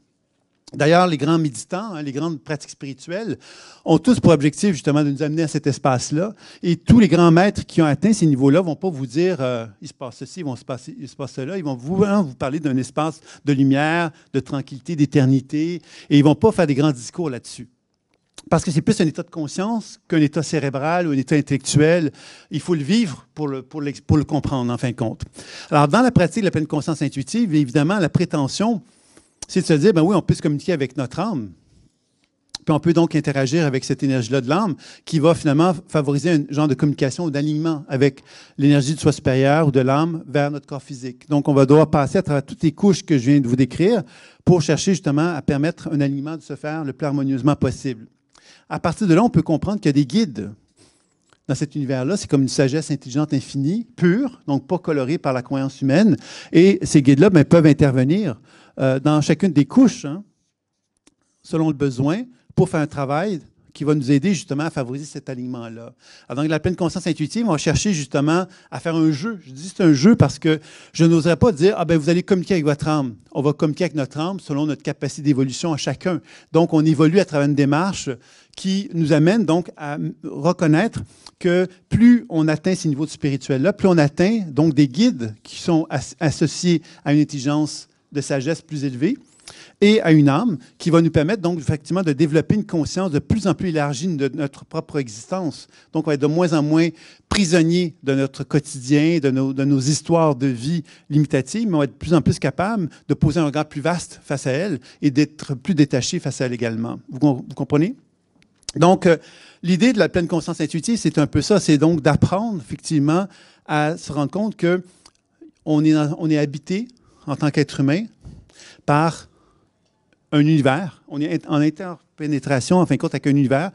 D'ailleurs, les grands méditants, les grandes pratiques spirituelles, ont tous pour objectif justement de nous amener à cet espace-là. Et tous les grands maîtres qui ont atteint ces niveaux-là ne vont pas vous dire il se passe ceci, il se passe cela. Ils vont vous parler d'un espace de lumière, de tranquillité, d'éternité. Et ils ne vont pas faire des grands discours là-dessus. Parce que c'est plus un état de conscience qu'un état cérébral ou un état intellectuel. Il faut le vivre pour le comprendre, en fin de compte. Alors, dans la pratique de la pleine conscience intuitive, évidemment, la prétention, c'est de se dire, ben oui, on peut se communiquer avec notre âme, puis on peut donc interagir avec cette énergie-là de l'âme qui va finalement favoriser un genre de communication ou d'alignement avec l'énergie du soi supérieur ou de l'âme vers notre corps physique. Donc, on va devoir passer à travers toutes les couches que je viens de vous décrire pour chercher justement à permettre un alignement de se faire le plus harmonieusement possible. À partir de là, on peut comprendre qu'il y a des guides dans cet univers-là. C'est comme une sagesse intelligente infinie, pure, donc pas colorée par la croyance humaine. Et ces guides-là peuvent intervenir dans chacune des couches, selon le besoin, pour faire un travail qui va nous aider justement à favoriser cet alignement-là. Alors, donc, la pleine conscience intuitive, on va chercher justement à faire un jeu. Je dis c'est un jeu parce que je n'oserais pas dire, ah ben vous allez communiquer avec votre âme. On va communiquer avec notre âme selon notre capacité d'évolution à chacun. Donc, on évolue à travers une démarche qui nous amène donc à reconnaître que plus on atteint ces niveaux spirituels-là, plus on atteint donc des guides qui sont associés à une intelligence de sagesse plus élevée et à une âme qui va nous permettre donc effectivement de développer une conscience de plus en plus élargie de notre propre existence. Donc, on va être de moins en moins prisonniers de notre quotidien, de nos histoires de vie limitatives, mais on va être de plus en plus capable de poser un regard plus vaste face à elles et d'être plus détaché face à elles également. Vous comprenez? Donc, l'idée de la pleine conscience intuitive, c'est un peu ça. C'est donc d'apprendre effectivement à se rendre compte qu'on est habité en tant qu'être humain par un univers. On est en interpénétration, en fin de compte, avec un univers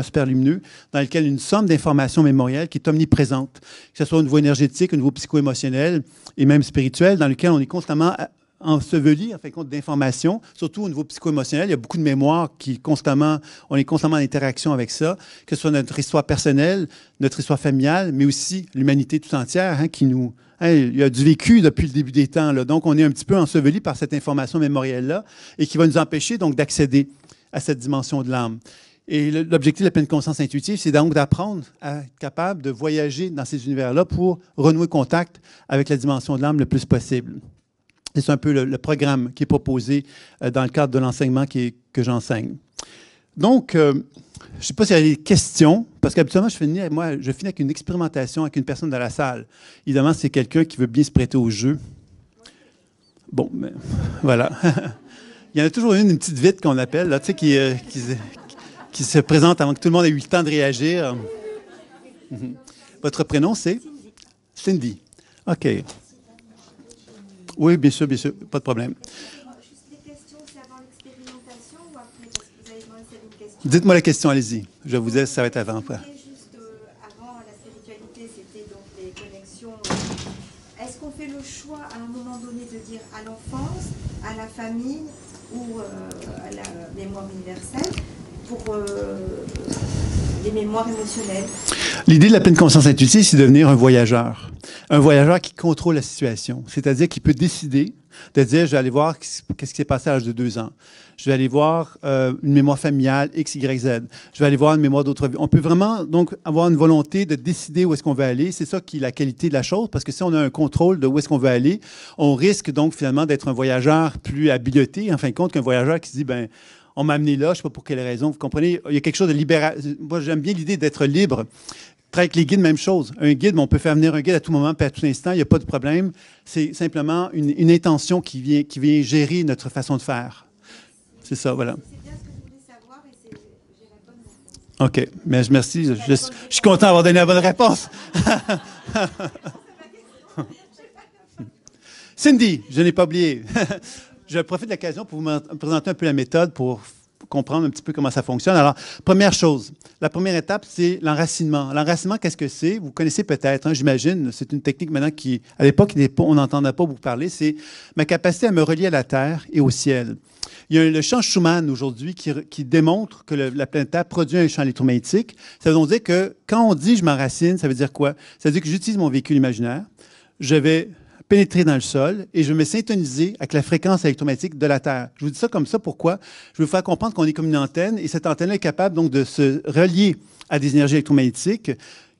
super lumineux, dans lequel une somme d'informations mémorielles qui est omniprésente, que ce soit au niveau énergétique, au niveau psycho-émotionnel et même spirituel, dans lequel on est constamment enseveli, en fin de compte, d'informations, surtout au niveau psycho-émotionnel. Il y a beaucoup de mémoire on est constamment en interaction avec ça, que ce soit notre histoire personnelle, notre histoire familiale, mais aussi l'humanité tout entière qui nous... il y a du vécu depuis le début des temps. Là. Donc, on est un petit peu enseveli par cette information mémorielle-là et qui va nous empêcher donc d'accéder à cette dimension de l'âme. Et l'objectif de la pleine conscience intuitive, c'est donc d'apprendre à être capable de voyager dans ces univers-là pour renouer contact avec la dimension de l'âme le plus possible. C'est un peu le programme qui est proposé dans le cadre de l'enseignement que j'enseigne. Donc, je ne sais pas s'il y a des questions, parce qu'habituellement, je finis avec une expérimentation avec une personne dans la salle. Évidemment, c'est quelqu'un qui veut bien se prêter au jeu. Bon, mais voilà. Il y en a toujours une petite vite qu'on appelle, là, tu sais, qui se présente avant que tout le monde ait eu le temps de réagir. Votre prénom, c'est? Cindy. OK. Oui, bien sûr, pas de problème. Juste les questions, c'est avant l'expérimentation ou après? Parce que vous avez demandé une question. Dites-moi la question, allez-y. Je vous laisse, ça va être avant. Juste avant la spiritualité, c'était donc les connexions. Est-ce qu'on fait le choix à un moment donné de dire à l'enfance, à la famille ou à la mémoire universelle pour des mémoires émotionnelles? L'idée de la pleine conscience intuitive, c'est de devenir un voyageur. Un voyageur qui contrôle la situation. C'est-à-dire qu'il peut décider de dire, je vais aller voir qu'est-ce qui s'est passé à l'âge de 2 ans. Je vais aller voir une mémoire familiale X, Y, Z. Je vais aller voir une mémoire d'autre vie. On peut vraiment donc avoir une volonté de décider où est-ce qu'on veut aller. C'est ça qui est la qualité de la chose, parce que si on a un contrôle de où est-ce qu'on veut aller, on risque donc finalement d'être un voyageur plus habilité, en fin de compte, qu'un voyageur qui se dit, ben on m'a amené là, je ne sais pas pour quelle raison. Vous comprenez? Il y a quelque chose de libéral. Moi, j'aime bien l'idée d'être libre. Avec les guides, même chose. Un guide, on peut faire venir un guide à tout moment, puis à tout instant, il n'y a pas de problème. C'est simplement une intention qui vient gérer notre façon de faire. C'est ça, voilà. C'est bien ce que je voulais savoir et j'ai la bonne réponse. OK. Mais merci. Je suis content d'avoir donné la bonne réponse. Cindy, je n'ai pas oublié. Je profite de l'occasion pour vous présenter un peu la méthode pour comprendre un petit peu comment ça fonctionne. Alors, première chose, la première étape, c'est l'enracinement. L'enracinement, qu'est-ce que c'est? Vous connaissez peut-être, j'imagine, c'est une technique maintenant qui, à l'époque, on n'entendait pas beaucoup parler, c'est ma capacité à me relier à la Terre et au ciel. Il y a le champ Schumann aujourd'hui qui démontre que la planète Terre produit un champ électromagnétique. Ça veut dire que quand on dit « je m'enracine », ça veut dire quoi? Ça veut dire que j'utilise mon véhicule imaginaire, je vais pénétrer dans le sol et je vais me syntoniser avec la fréquence électromagnétique de la Terre. Je vous dis ça comme ça, pourquoi? Je veux vous faire comprendre qu'on est comme une antenne et cette antenne est capable donc de se relier à des énergies électromagnétiques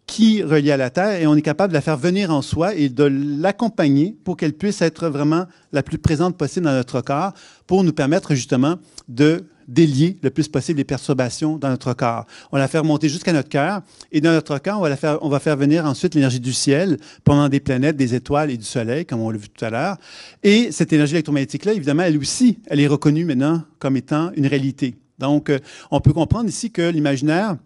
qui relient à la Terre et on est capable de la faire venir en soi et de l'accompagner pour qu'elle puisse être vraiment la plus présente possible dans notre corps pour nous permettre justement de délier le plus possible les perturbations dans notre corps. On la fait remonter jusqu'à notre cœur et dans notre cœur, on va faire venir ensuite l'énergie du ciel pendant des planètes, des étoiles et du soleil, comme on l'a vu tout à l'heure. Et cette énergie électromagnétique-là, évidemment, elle aussi, elle est reconnue maintenant comme étant une réalité. Donc, on peut comprendre ici que l'imaginaire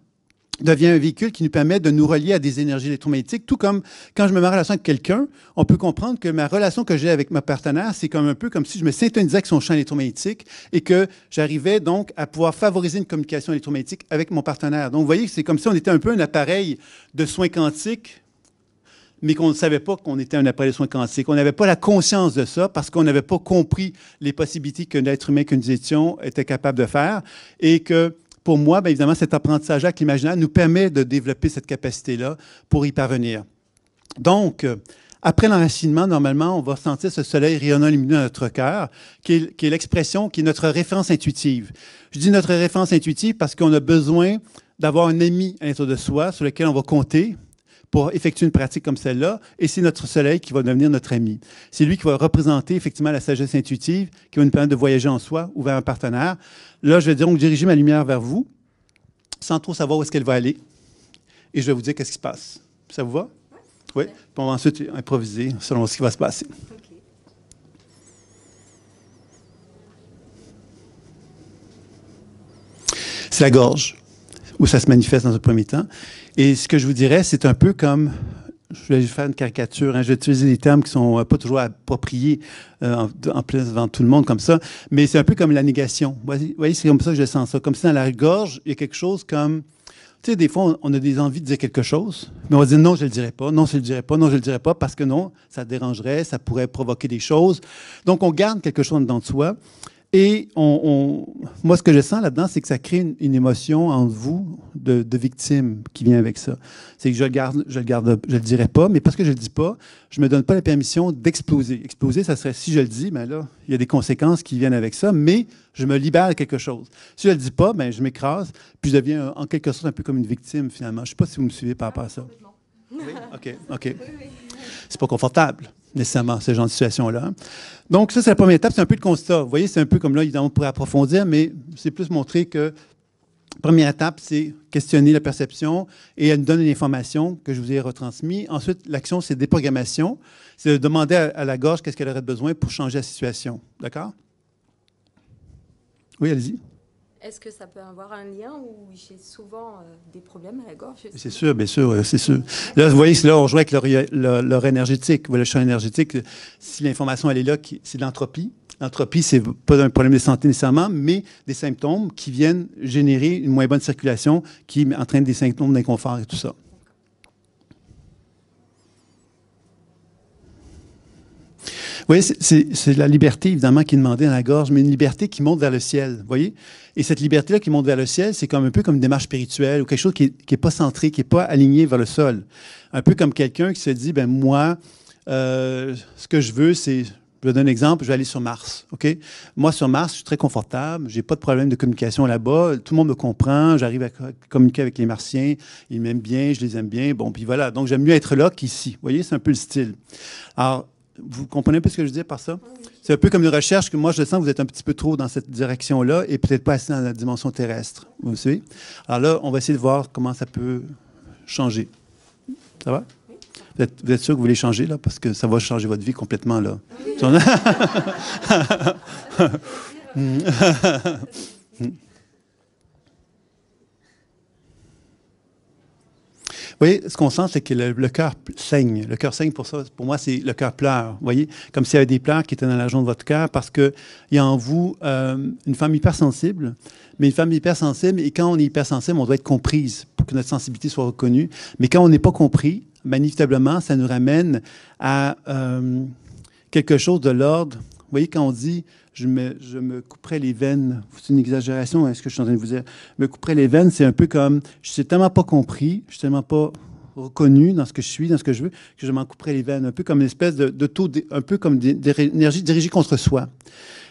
devient un véhicule qui nous permet de nous relier à des énergies électromagnétiques, tout comme quand je me mets en relation avec quelqu'un, on peut comprendre que ma relation que j'ai avec ma partenaire, c'est comme un peu comme si je me syntonisais avec son champ électromagnétique et que j'arrivais donc à pouvoir favoriser une communication électromagnétique avec mon partenaire. Donc, vous voyez, c'est comme si on était un peu un appareil de soins quantiques, mais qu'on ne savait pas qu'on était un appareil de soins quantiques. On n'avait pas la conscience de ça parce qu'on n'avait pas compris les possibilités que l'être humain que nous étions était capable de faire et que pour moi, bien évidemment, cet apprentissage avec l'imaginaire nous permet de développer cette capacité-là pour y parvenir. Donc, après l'enracinement, normalement, on va sentir ce soleil rayonnant lumineux dans notre cœur, qui est l'expression, qui est notre référence intuitive. Je dis notre référence intuitive parce qu'on a besoin d'avoir un ami à l'intérieur de soi sur lequel on va compter pour effectuer une pratique comme celle-là, et c'est notre soleil qui va devenir notre ami. C'est lui qui va représenter effectivement la sagesse intuitive, qui va nous permettre de voyager en soi ou vers un partenaire. Là, je vais donc diriger ma lumière vers vous, sans trop savoir où est-ce qu'elle va aller, et je vais vous dire qu'est-ce qui se passe. Ça vous va? Oui. Puis on va ensuite improviser selon ce qui va se passer. Okay. C'est la gorge, où ça se manifeste dans un premier temps. Et ce que je vous dirais, c'est un peu comme, je vais faire une caricature, hein, je vais utiliser des termes qui ne sont pas toujours appropriés en plein devant tout le monde comme ça, mais c'est un peu comme la négation. Vous voyez, c'est comme ça que je sens ça. Comme si dans la gorge, il y a quelque chose comme, tu sais, des fois, on a des envies de dire quelque chose, mais on va dire non, je ne le dirai pas, non, je ne le dirai pas, non, je ne le dirai pas, parce que non, ça dérangerait, ça pourrait provoquer des choses. Donc, on garde quelque chose dedans de soi. Et moi, ce que je sens là-dedans, c'est que ça crée une émotion en vous de victime qui vient avec ça. C'est que je le dirai pas, mais parce que je le dis pas, je me donne pas la permission d'exploser. Exploser, ça serait si je le dis, ben là, il y a des conséquences qui viennent avec ça, mais je me libère de quelque chose. Si je le dis pas, ben je m'écrase, puis je deviens en quelque sorte un peu comme une victime finalement. Je sais pas si vous me suivez par rapport à ça. Oui, ok. C'est pas confortable, nécessairement, ce genre de situation-là. Donc, ça, c'est la première étape. C'est un peu le constat. Vous voyez, c'est un peu comme là, évidemment, on pourrait approfondir, mais c'est plus montrer que la première étape, c'est questionner la perception et elle nous donne une information que je vous ai retransmise. Ensuite, l'action, c'est déprogrammation. C'est de demander à la gorge qu'est-ce qu'elle aurait besoin pour changer la situation. D'accord? Oui, allez-y. Est-ce que ça peut avoir un lien où j'ai souvent des problèmes à la gorge? C'est sûr, bien sûr, c'est sûr. Là, vous voyez, là, on joue avec leur énergétique, le champ énergétique. Si l'information, elle est là, c'est l'entropie. L'entropie, c'est pas un problème de santé nécessairement, mais des symptômes qui viennent générer une moins bonne circulation, qui entraînent des symptômes d'inconfort et tout ça. Oui, c'est la liberté, évidemment, qui est demandée dans la gorge, mais une liberté qui monte vers le ciel, vous voyez? Et cette liberté-là qui monte vers le ciel, c'est comme un peu comme une démarche spirituelle ou quelque chose qui n'est pas centré, qui n'est pas aligné vers le sol. Un peu comme quelqu'un qui se dit, ben moi, ce que je veux, c'est, je vais donner un exemple, je vais aller sur Mars, OK? Moi, sur Mars, je suis très confortable, j'ai pas de problème de communication là-bas, tout le monde me comprend, j'arrive à communiquer avec les Martiens, ils m'aiment bien, je les aime bien, bon, puis voilà. Donc, j'aime mieux être là qu'ici. Vous voyez, c'est un peu le style. Alors, vous comprenez un peu ce que je veux dire par ça? Oui. C'est un peu comme une recherche que moi, je sens que vous êtes un petit peu trop dans cette direction-là et peut-être pas assez dans la dimension terrestre. Vous savez? Alors là, on va essayer de voir comment ça peut changer. Ça va? Oui. Vous êtes sûr que vous voulez changer, là? Parce que ça va changer votre vie complètement, là. Oui. Vous voyez, ce qu'on sent, c'est que le cœur saigne. Le cœur saigne, pour moi, c'est le cœur pleure. Vous voyez, comme s'il y avait des pleurs qui étaient dans la région de votre cœur parce qu'il y a en vous une femme hypersensible. Mais une femme hypersensible, et quand on est hypersensible, on doit être comprise pour que notre sensibilité soit reconnue. Mais quand on n'est pas compris, inévitablement, ça nous ramène à quelque chose de l'ordre. Vous voyez, quand on dit je me couperais les veines, c'est une exagération, hein, ce que je suis en train de vous dire. Me couperais les veines, c'est un peu comme je ne suis tellement pas compris, je ne suis tellement pas reconnu dans ce que je suis, dans ce que je veux, que je m'en couperais les veines, un peu comme une espèce de taux, un peu comme d'énergie dirigée contre soi.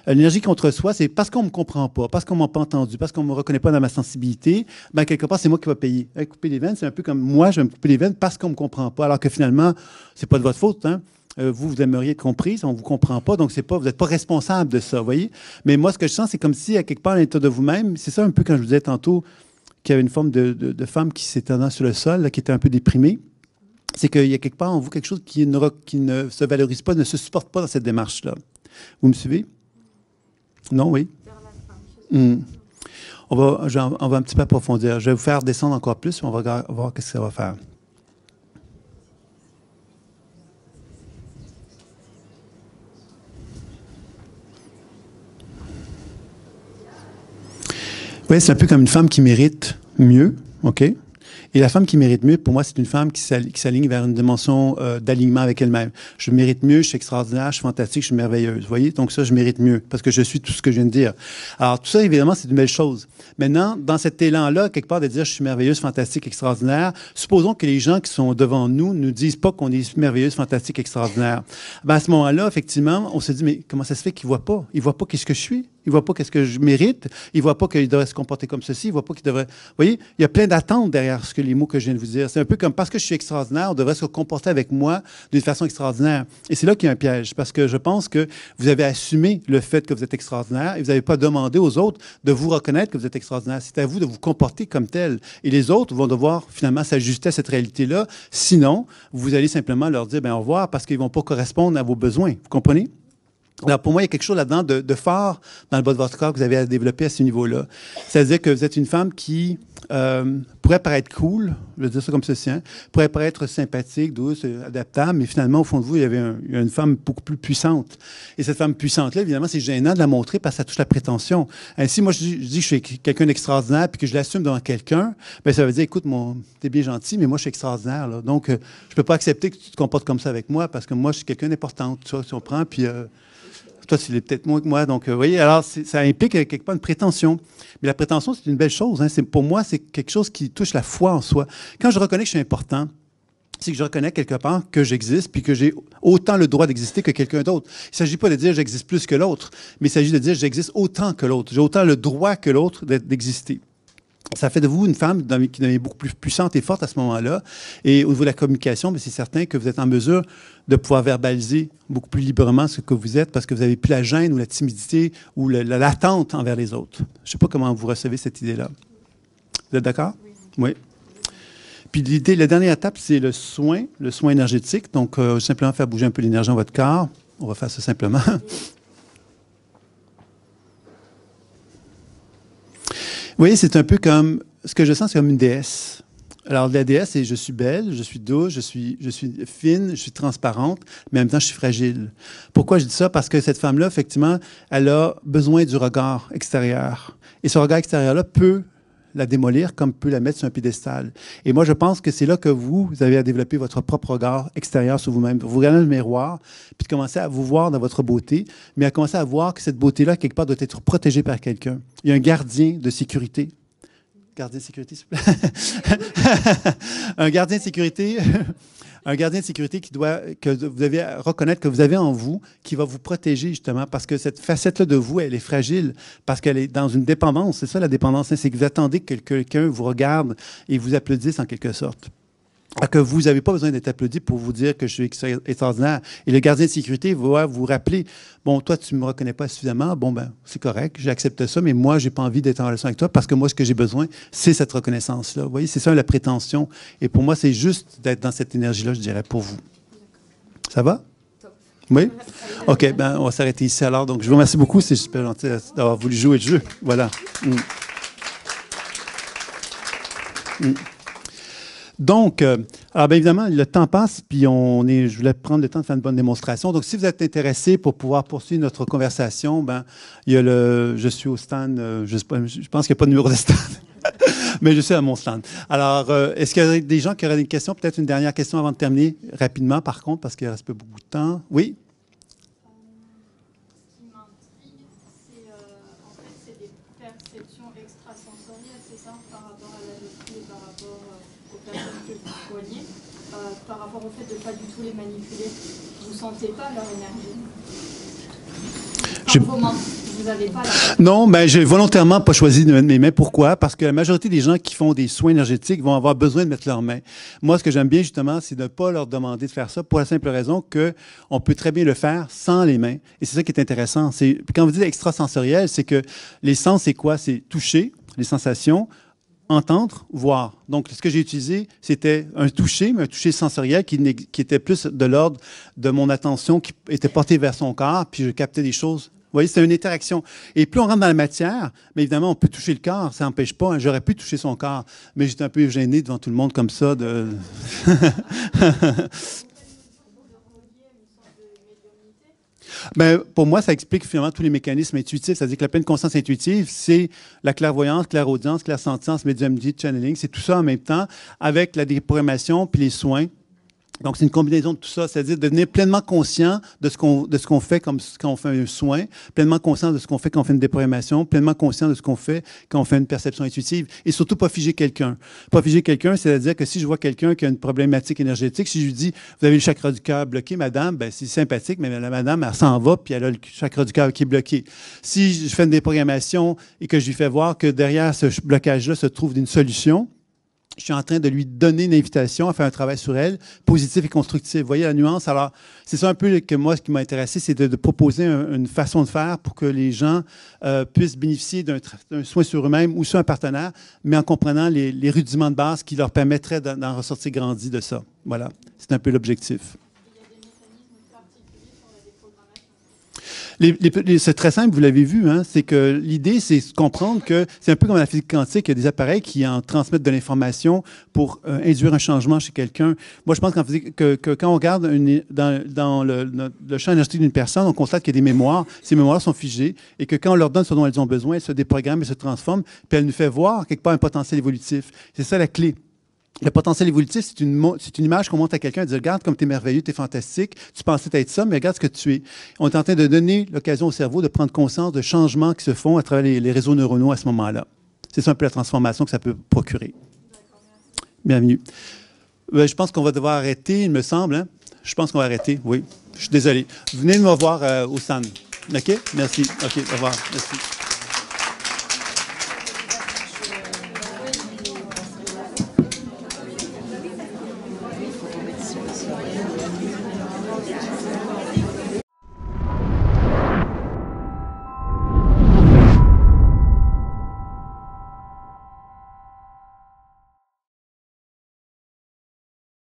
L'énergie contre soi, c'est parce qu'on ne me comprend pas, parce qu'on ne m'a pas entendu, parce qu'on ne me reconnaît pas dans ma sensibilité, ben quelque part, c'est moi qui vais payer. Couper les veines, c'est un peu comme moi, je vais me couper les veines parce qu'on ne me comprend pas, alors que finalement, c'est pas de votre faute, hein. Vous aimeriez être compris, on ne vous comprend pas, donc c'est pas, vous n'êtes pas responsable de ça, vous voyez? Mais moi, ce que je sens, c'est comme si, à quelque part, à l'intérieur de vous-même, c'est ça un peu quand je vous disais tantôt qu'il y avait une forme de femme qui s'étendait sur le sol, là, qui était un peu déprimée. C'est qu'il y a quelque part en vous quelque chose qui ne se valorise pas, ne se supporte pas dans cette démarche-là. Vous me suivez? Non, oui? On va un petit peu approfondir. Je vais vous faire descendre encore plus, on va voir ce que ça va faire. Oui, c'est un peu comme une femme qui mérite mieux, OK? Et la femme qui mérite mieux, pour moi, c'est une femme qui s'aligne vers une dimension d'alignement avec elle-même. Je mérite mieux, je suis extraordinaire, je suis fantastique, je suis merveilleuse. Vous voyez? Donc ça, je mérite mieux parce que je suis tout ce que je viens de dire. Alors tout ça, évidemment, c'est une belle chose. Maintenant, dans cet élan-là, quelque part, de dire je suis merveilleuse, fantastique, extraordinaire, supposons que les gens qui sont devant nous ne disent pas qu'on est merveilleuse, fantastique, extraordinaire. Ben, à ce moment-là, effectivement, on se dit, mais comment ça se fait qu'ils ne voient pas? Ils ne voient pas qu'est-ce que je suis? Il ne voit pas qu'est-ce que je mérite. Il ne voit pas qu'il devrait se comporter comme ceci. Il ne voit pas qu'il devrait... Vous voyez, il y a plein d'attentes derrière les mots que je viens de vous dire. C'est un peu comme parce que je suis extraordinaire, on devrait se comporter avec moi d'une façon extraordinaire. Et c'est là qu'il y a un piège, parce que je pense que vous avez assumé le fait que vous êtes extraordinaire et vous n'avez pas demandé aux autres de vous reconnaître que vous êtes extraordinaire. C'est à vous de vous comporter comme tel. Et les autres vont devoir finalement s'ajuster à cette réalité-là. Sinon, vous allez simplement leur dire au revoir parce qu'ils ne vont pas correspondre à vos besoins. Vous comprenez? Alors, pour moi, il y a quelque chose là-dedans de fort dans le bas de votre corps que vous avez à développer à ce niveau-là. C'est-à-dire que vous êtes une femme qui pourrait paraître cool, je vais dire ça comme ceci, hein, pourrait paraître sympathique, douce, adaptable, mais finalement, au fond de vous, il y a une femme beaucoup plus puissante. Et cette femme puissante-là, évidemment, c'est gênant de la montrer parce que ça touche la prétention. Ainsi, moi, je dis que je suis quelqu'un d'extraordinaire puis que je l'assume devant quelqu'un, bien, ça veut dire, écoute, t'es bien gentil, mais moi, je suis extraordinaire. Là. Donc, je ne peux pas accepter que tu te comportes comme ça avec moi parce que moi, je suis quelqu'un d'important. Tu vois, si on prend, puis... toi, tu l'es peut-être moins que moi. Donc, vous voyez, alors, ça implique quelque part une prétention. Mais la prétention, c'est une belle chose. Hein. Pour moi, c'est quelque chose qui touche la foi en soi. Quand je reconnais que je suis important, c'est que je reconnais quelque part que j'existe puis que j'ai autant le droit d'exister que quelqu'un d'autre. Il ne s'agit pas de dire j'existe plus que l'autre, mais il s'agit de dire j'existe autant que l'autre. J'ai autant le droit que l'autre d'exister. Ça fait de vous une femme qui devient beaucoup plus puissante et forte à ce moment-là. Et au niveau de la communication, c'est certain que vous êtes en mesure de pouvoir verbaliser beaucoup plus librement ce que vous êtes parce que vous n'avez plus la gêne ou la timidité ou l'attente envers les autres. Je ne sais pas comment vous recevez cette idée-là. Vous êtes d'accord? Oui. Puis la dernière étape, c'est le soin énergétique. Donc, simplement faire bouger un peu l'énergie dans votre corps. On va faire ça simplement. Vous voyez, c'est un peu comme, ce que je sens, c'est comme une déesse. Alors, la déesse, c'est je suis belle, je suis douce, je suis fine, je suis transparente, mais en même temps, je suis fragile. Pourquoi je dis ça? Parce que cette femme-là, effectivement, elle a besoin du regard extérieur. Et ce regard extérieur-là peut la démolir comme peut la mettre sur un piédestal. Et moi, je pense que c'est là que vous avez à développer votre propre regard extérieur sur vous-même. Vous regardez le miroir, puis de commencer à vous voir dans votre beauté, mais à commencer à voir que cette beauté-là, quelque part, doit être protégée par quelqu'un. Il y a un gardien de sécurité. Gardien de sécurité, s'il vous plaît. Un gardien de sécurité... Un gardien de sécurité que vous devez reconnaître que vous avez en vous, qui va vous protéger justement, parce que cette facette-là de vous, elle est fragile, parce qu'elle est dans une dépendance. C'est ça la dépendance, hein, c'est que vous attendez que quelqu'un vous regarde et vous applaudisse en quelque sorte. Alors que vous n'avez pas besoin d'être applaudi pour vous dire que je suis extraordinaire. Et le gardien de sécurité va vous rappeler, bon, toi, tu ne me reconnais pas suffisamment, bon, ben, c'est correct, j'accepte ça, mais moi, je n'ai pas envie d'être en relation avec toi parce que moi, ce que j'ai besoin, c'est cette reconnaissance-là. Vous voyez, c'est ça la prétention. Et pour moi, c'est juste d'être dans cette énergie-là, je dirais, pour vous. Ça va? Oui? OK, ben, on va s'arrêter ici alors. Donc, je vous remercie beaucoup. C'est super gentil d'avoir voulu jouer le jeu. Voilà. Donc, alors bien évidemment, le temps passe, puis je voulais prendre le temps de faire une bonne démonstration. Donc, si vous êtes intéressé pour pouvoir poursuivre notre conversation, ben, il y a je suis au stand, je pense qu'il n'y a pas de numéro de stand, mais je suis à mon stand. Alors, est-ce qu'il y a des gens qui auraient des questions? Peut-être une dernière question avant de terminer, rapidement, par contre, parce qu'il ne reste pas beaucoup de temps. Oui? Ce qui m'intrigue, c'est en fait, c'est des perception extrasensorielle, c'est ça, par rapport à l'adoption et par rapport aux personnes que vous soignez, par rapport au fait de ne pas du tout les manipuler. Vous ne sentez pas leur énergie? Vos mains, vous n'avez pas la... Non, ben j'ai volontairement pas choisi de mettre mes mains. Pourquoi? Parce que la majorité des gens qui font des soins énergétiques vont avoir besoin de mettre leurs mains. Moi, ce que j'aime bien, justement, c'est de ne pas leur demander de faire ça pour la simple raison qu'on peut très bien le faire sans les mains. Et c'est ça qui est intéressant. Quand vous dites extrasensoriel, c'est que les sens, c'est quoi? C'est toucher, les sensations, entendre, voir. Donc, ce que j'ai utilisé, c'était un toucher, mais un toucher sensoriel qui était plus de l'ordre de mon attention qui était portée vers son corps, puis je captais des choses. Vous voyez, c'est une interaction. Et plus on rentre dans la matière, mais évidemment, on peut toucher le corps, ça n'empêche pas. Hein, j'aurais pu toucher son corps, mais j'étais un peu gêné devant tout le monde comme ça. Ben, pour moi, ça explique finalement tous les mécanismes intuitifs. C'est-à-dire que la pleine conscience intuitive, c'est la clairvoyance, clairaudience, clairsentience, médiumnité, channeling. C'est tout ça en même temps avec la déprogrammation puis les soins. Donc, c'est une combinaison de tout ça, c'est-à-dire devenir pleinement conscient de ce qu'on fait quand on fait un soin, pleinement conscient de ce qu'on fait quand on fait une déprogrammation, pleinement conscient de ce qu'on fait quand on fait une perception intuitive, et surtout pas figer quelqu'un. Pas figer quelqu'un, c'est-à-dire que si je vois quelqu'un qui a une problématique énergétique, si je lui dis « Vous avez le chakra du cœur bloqué, madame », ben c'est sympathique, mais la madame, elle s'en va, puis elle a le chakra du cœur qui est bloqué. Si je fais une déprogrammation et que je lui fais voir que derrière ce blocage-là se trouve une solution, je suis en train de lui donner une invitation à faire un travail sur elle, positif et constructif. Vous voyez la nuance? Alors, c'est ça un peu que moi, ce qui m'a intéressé, c'est de proposer une façon de faire pour que les gens puissent bénéficier d'un soin sur eux-mêmes ou sur un partenaire, mais en comprenant les rudiments de base qui leur permettraient d'en ressortir grandi de ça. Voilà, c'est un peu l'objectif. C'est très simple, vous l'avez vu, hein, c'est que l'idée, c'est de comprendre que c'est un peu comme la physique quantique, il y a des appareils qui en transmettent de l'information pour induire un changement chez quelqu'un. Moi, je pense que quand on regarde dans le champ énergétique d'une personne, on constate qu'il y a des mémoires. Ces mémoires sont figées et que quand on leur donne ce dont elles ont besoin, elles se déprogramment et se transforment, puis elles nous fait voir quelque part un potentiel évolutif. C'est ça la clé. Le potentiel évolutif, c'est une image qu'on montre à quelqu'un et dit « Regarde comme tu es merveilleux, tu es fantastique, tu pensais être ça, mais regarde ce que tu es. » On est en train de donner l'occasion au cerveau de prendre conscience de changements qui se font à travers les réseaux neuronaux à ce moment-là. C'est ça un peu la transformation que ça peut procurer. Bienvenue. Je pense qu'on va devoir arrêter, il me semble. Hein? Je pense qu'on va arrêter, oui. Je suis désolé. Venez me voir au stand. OK? Merci. OK, au revoir. Merci.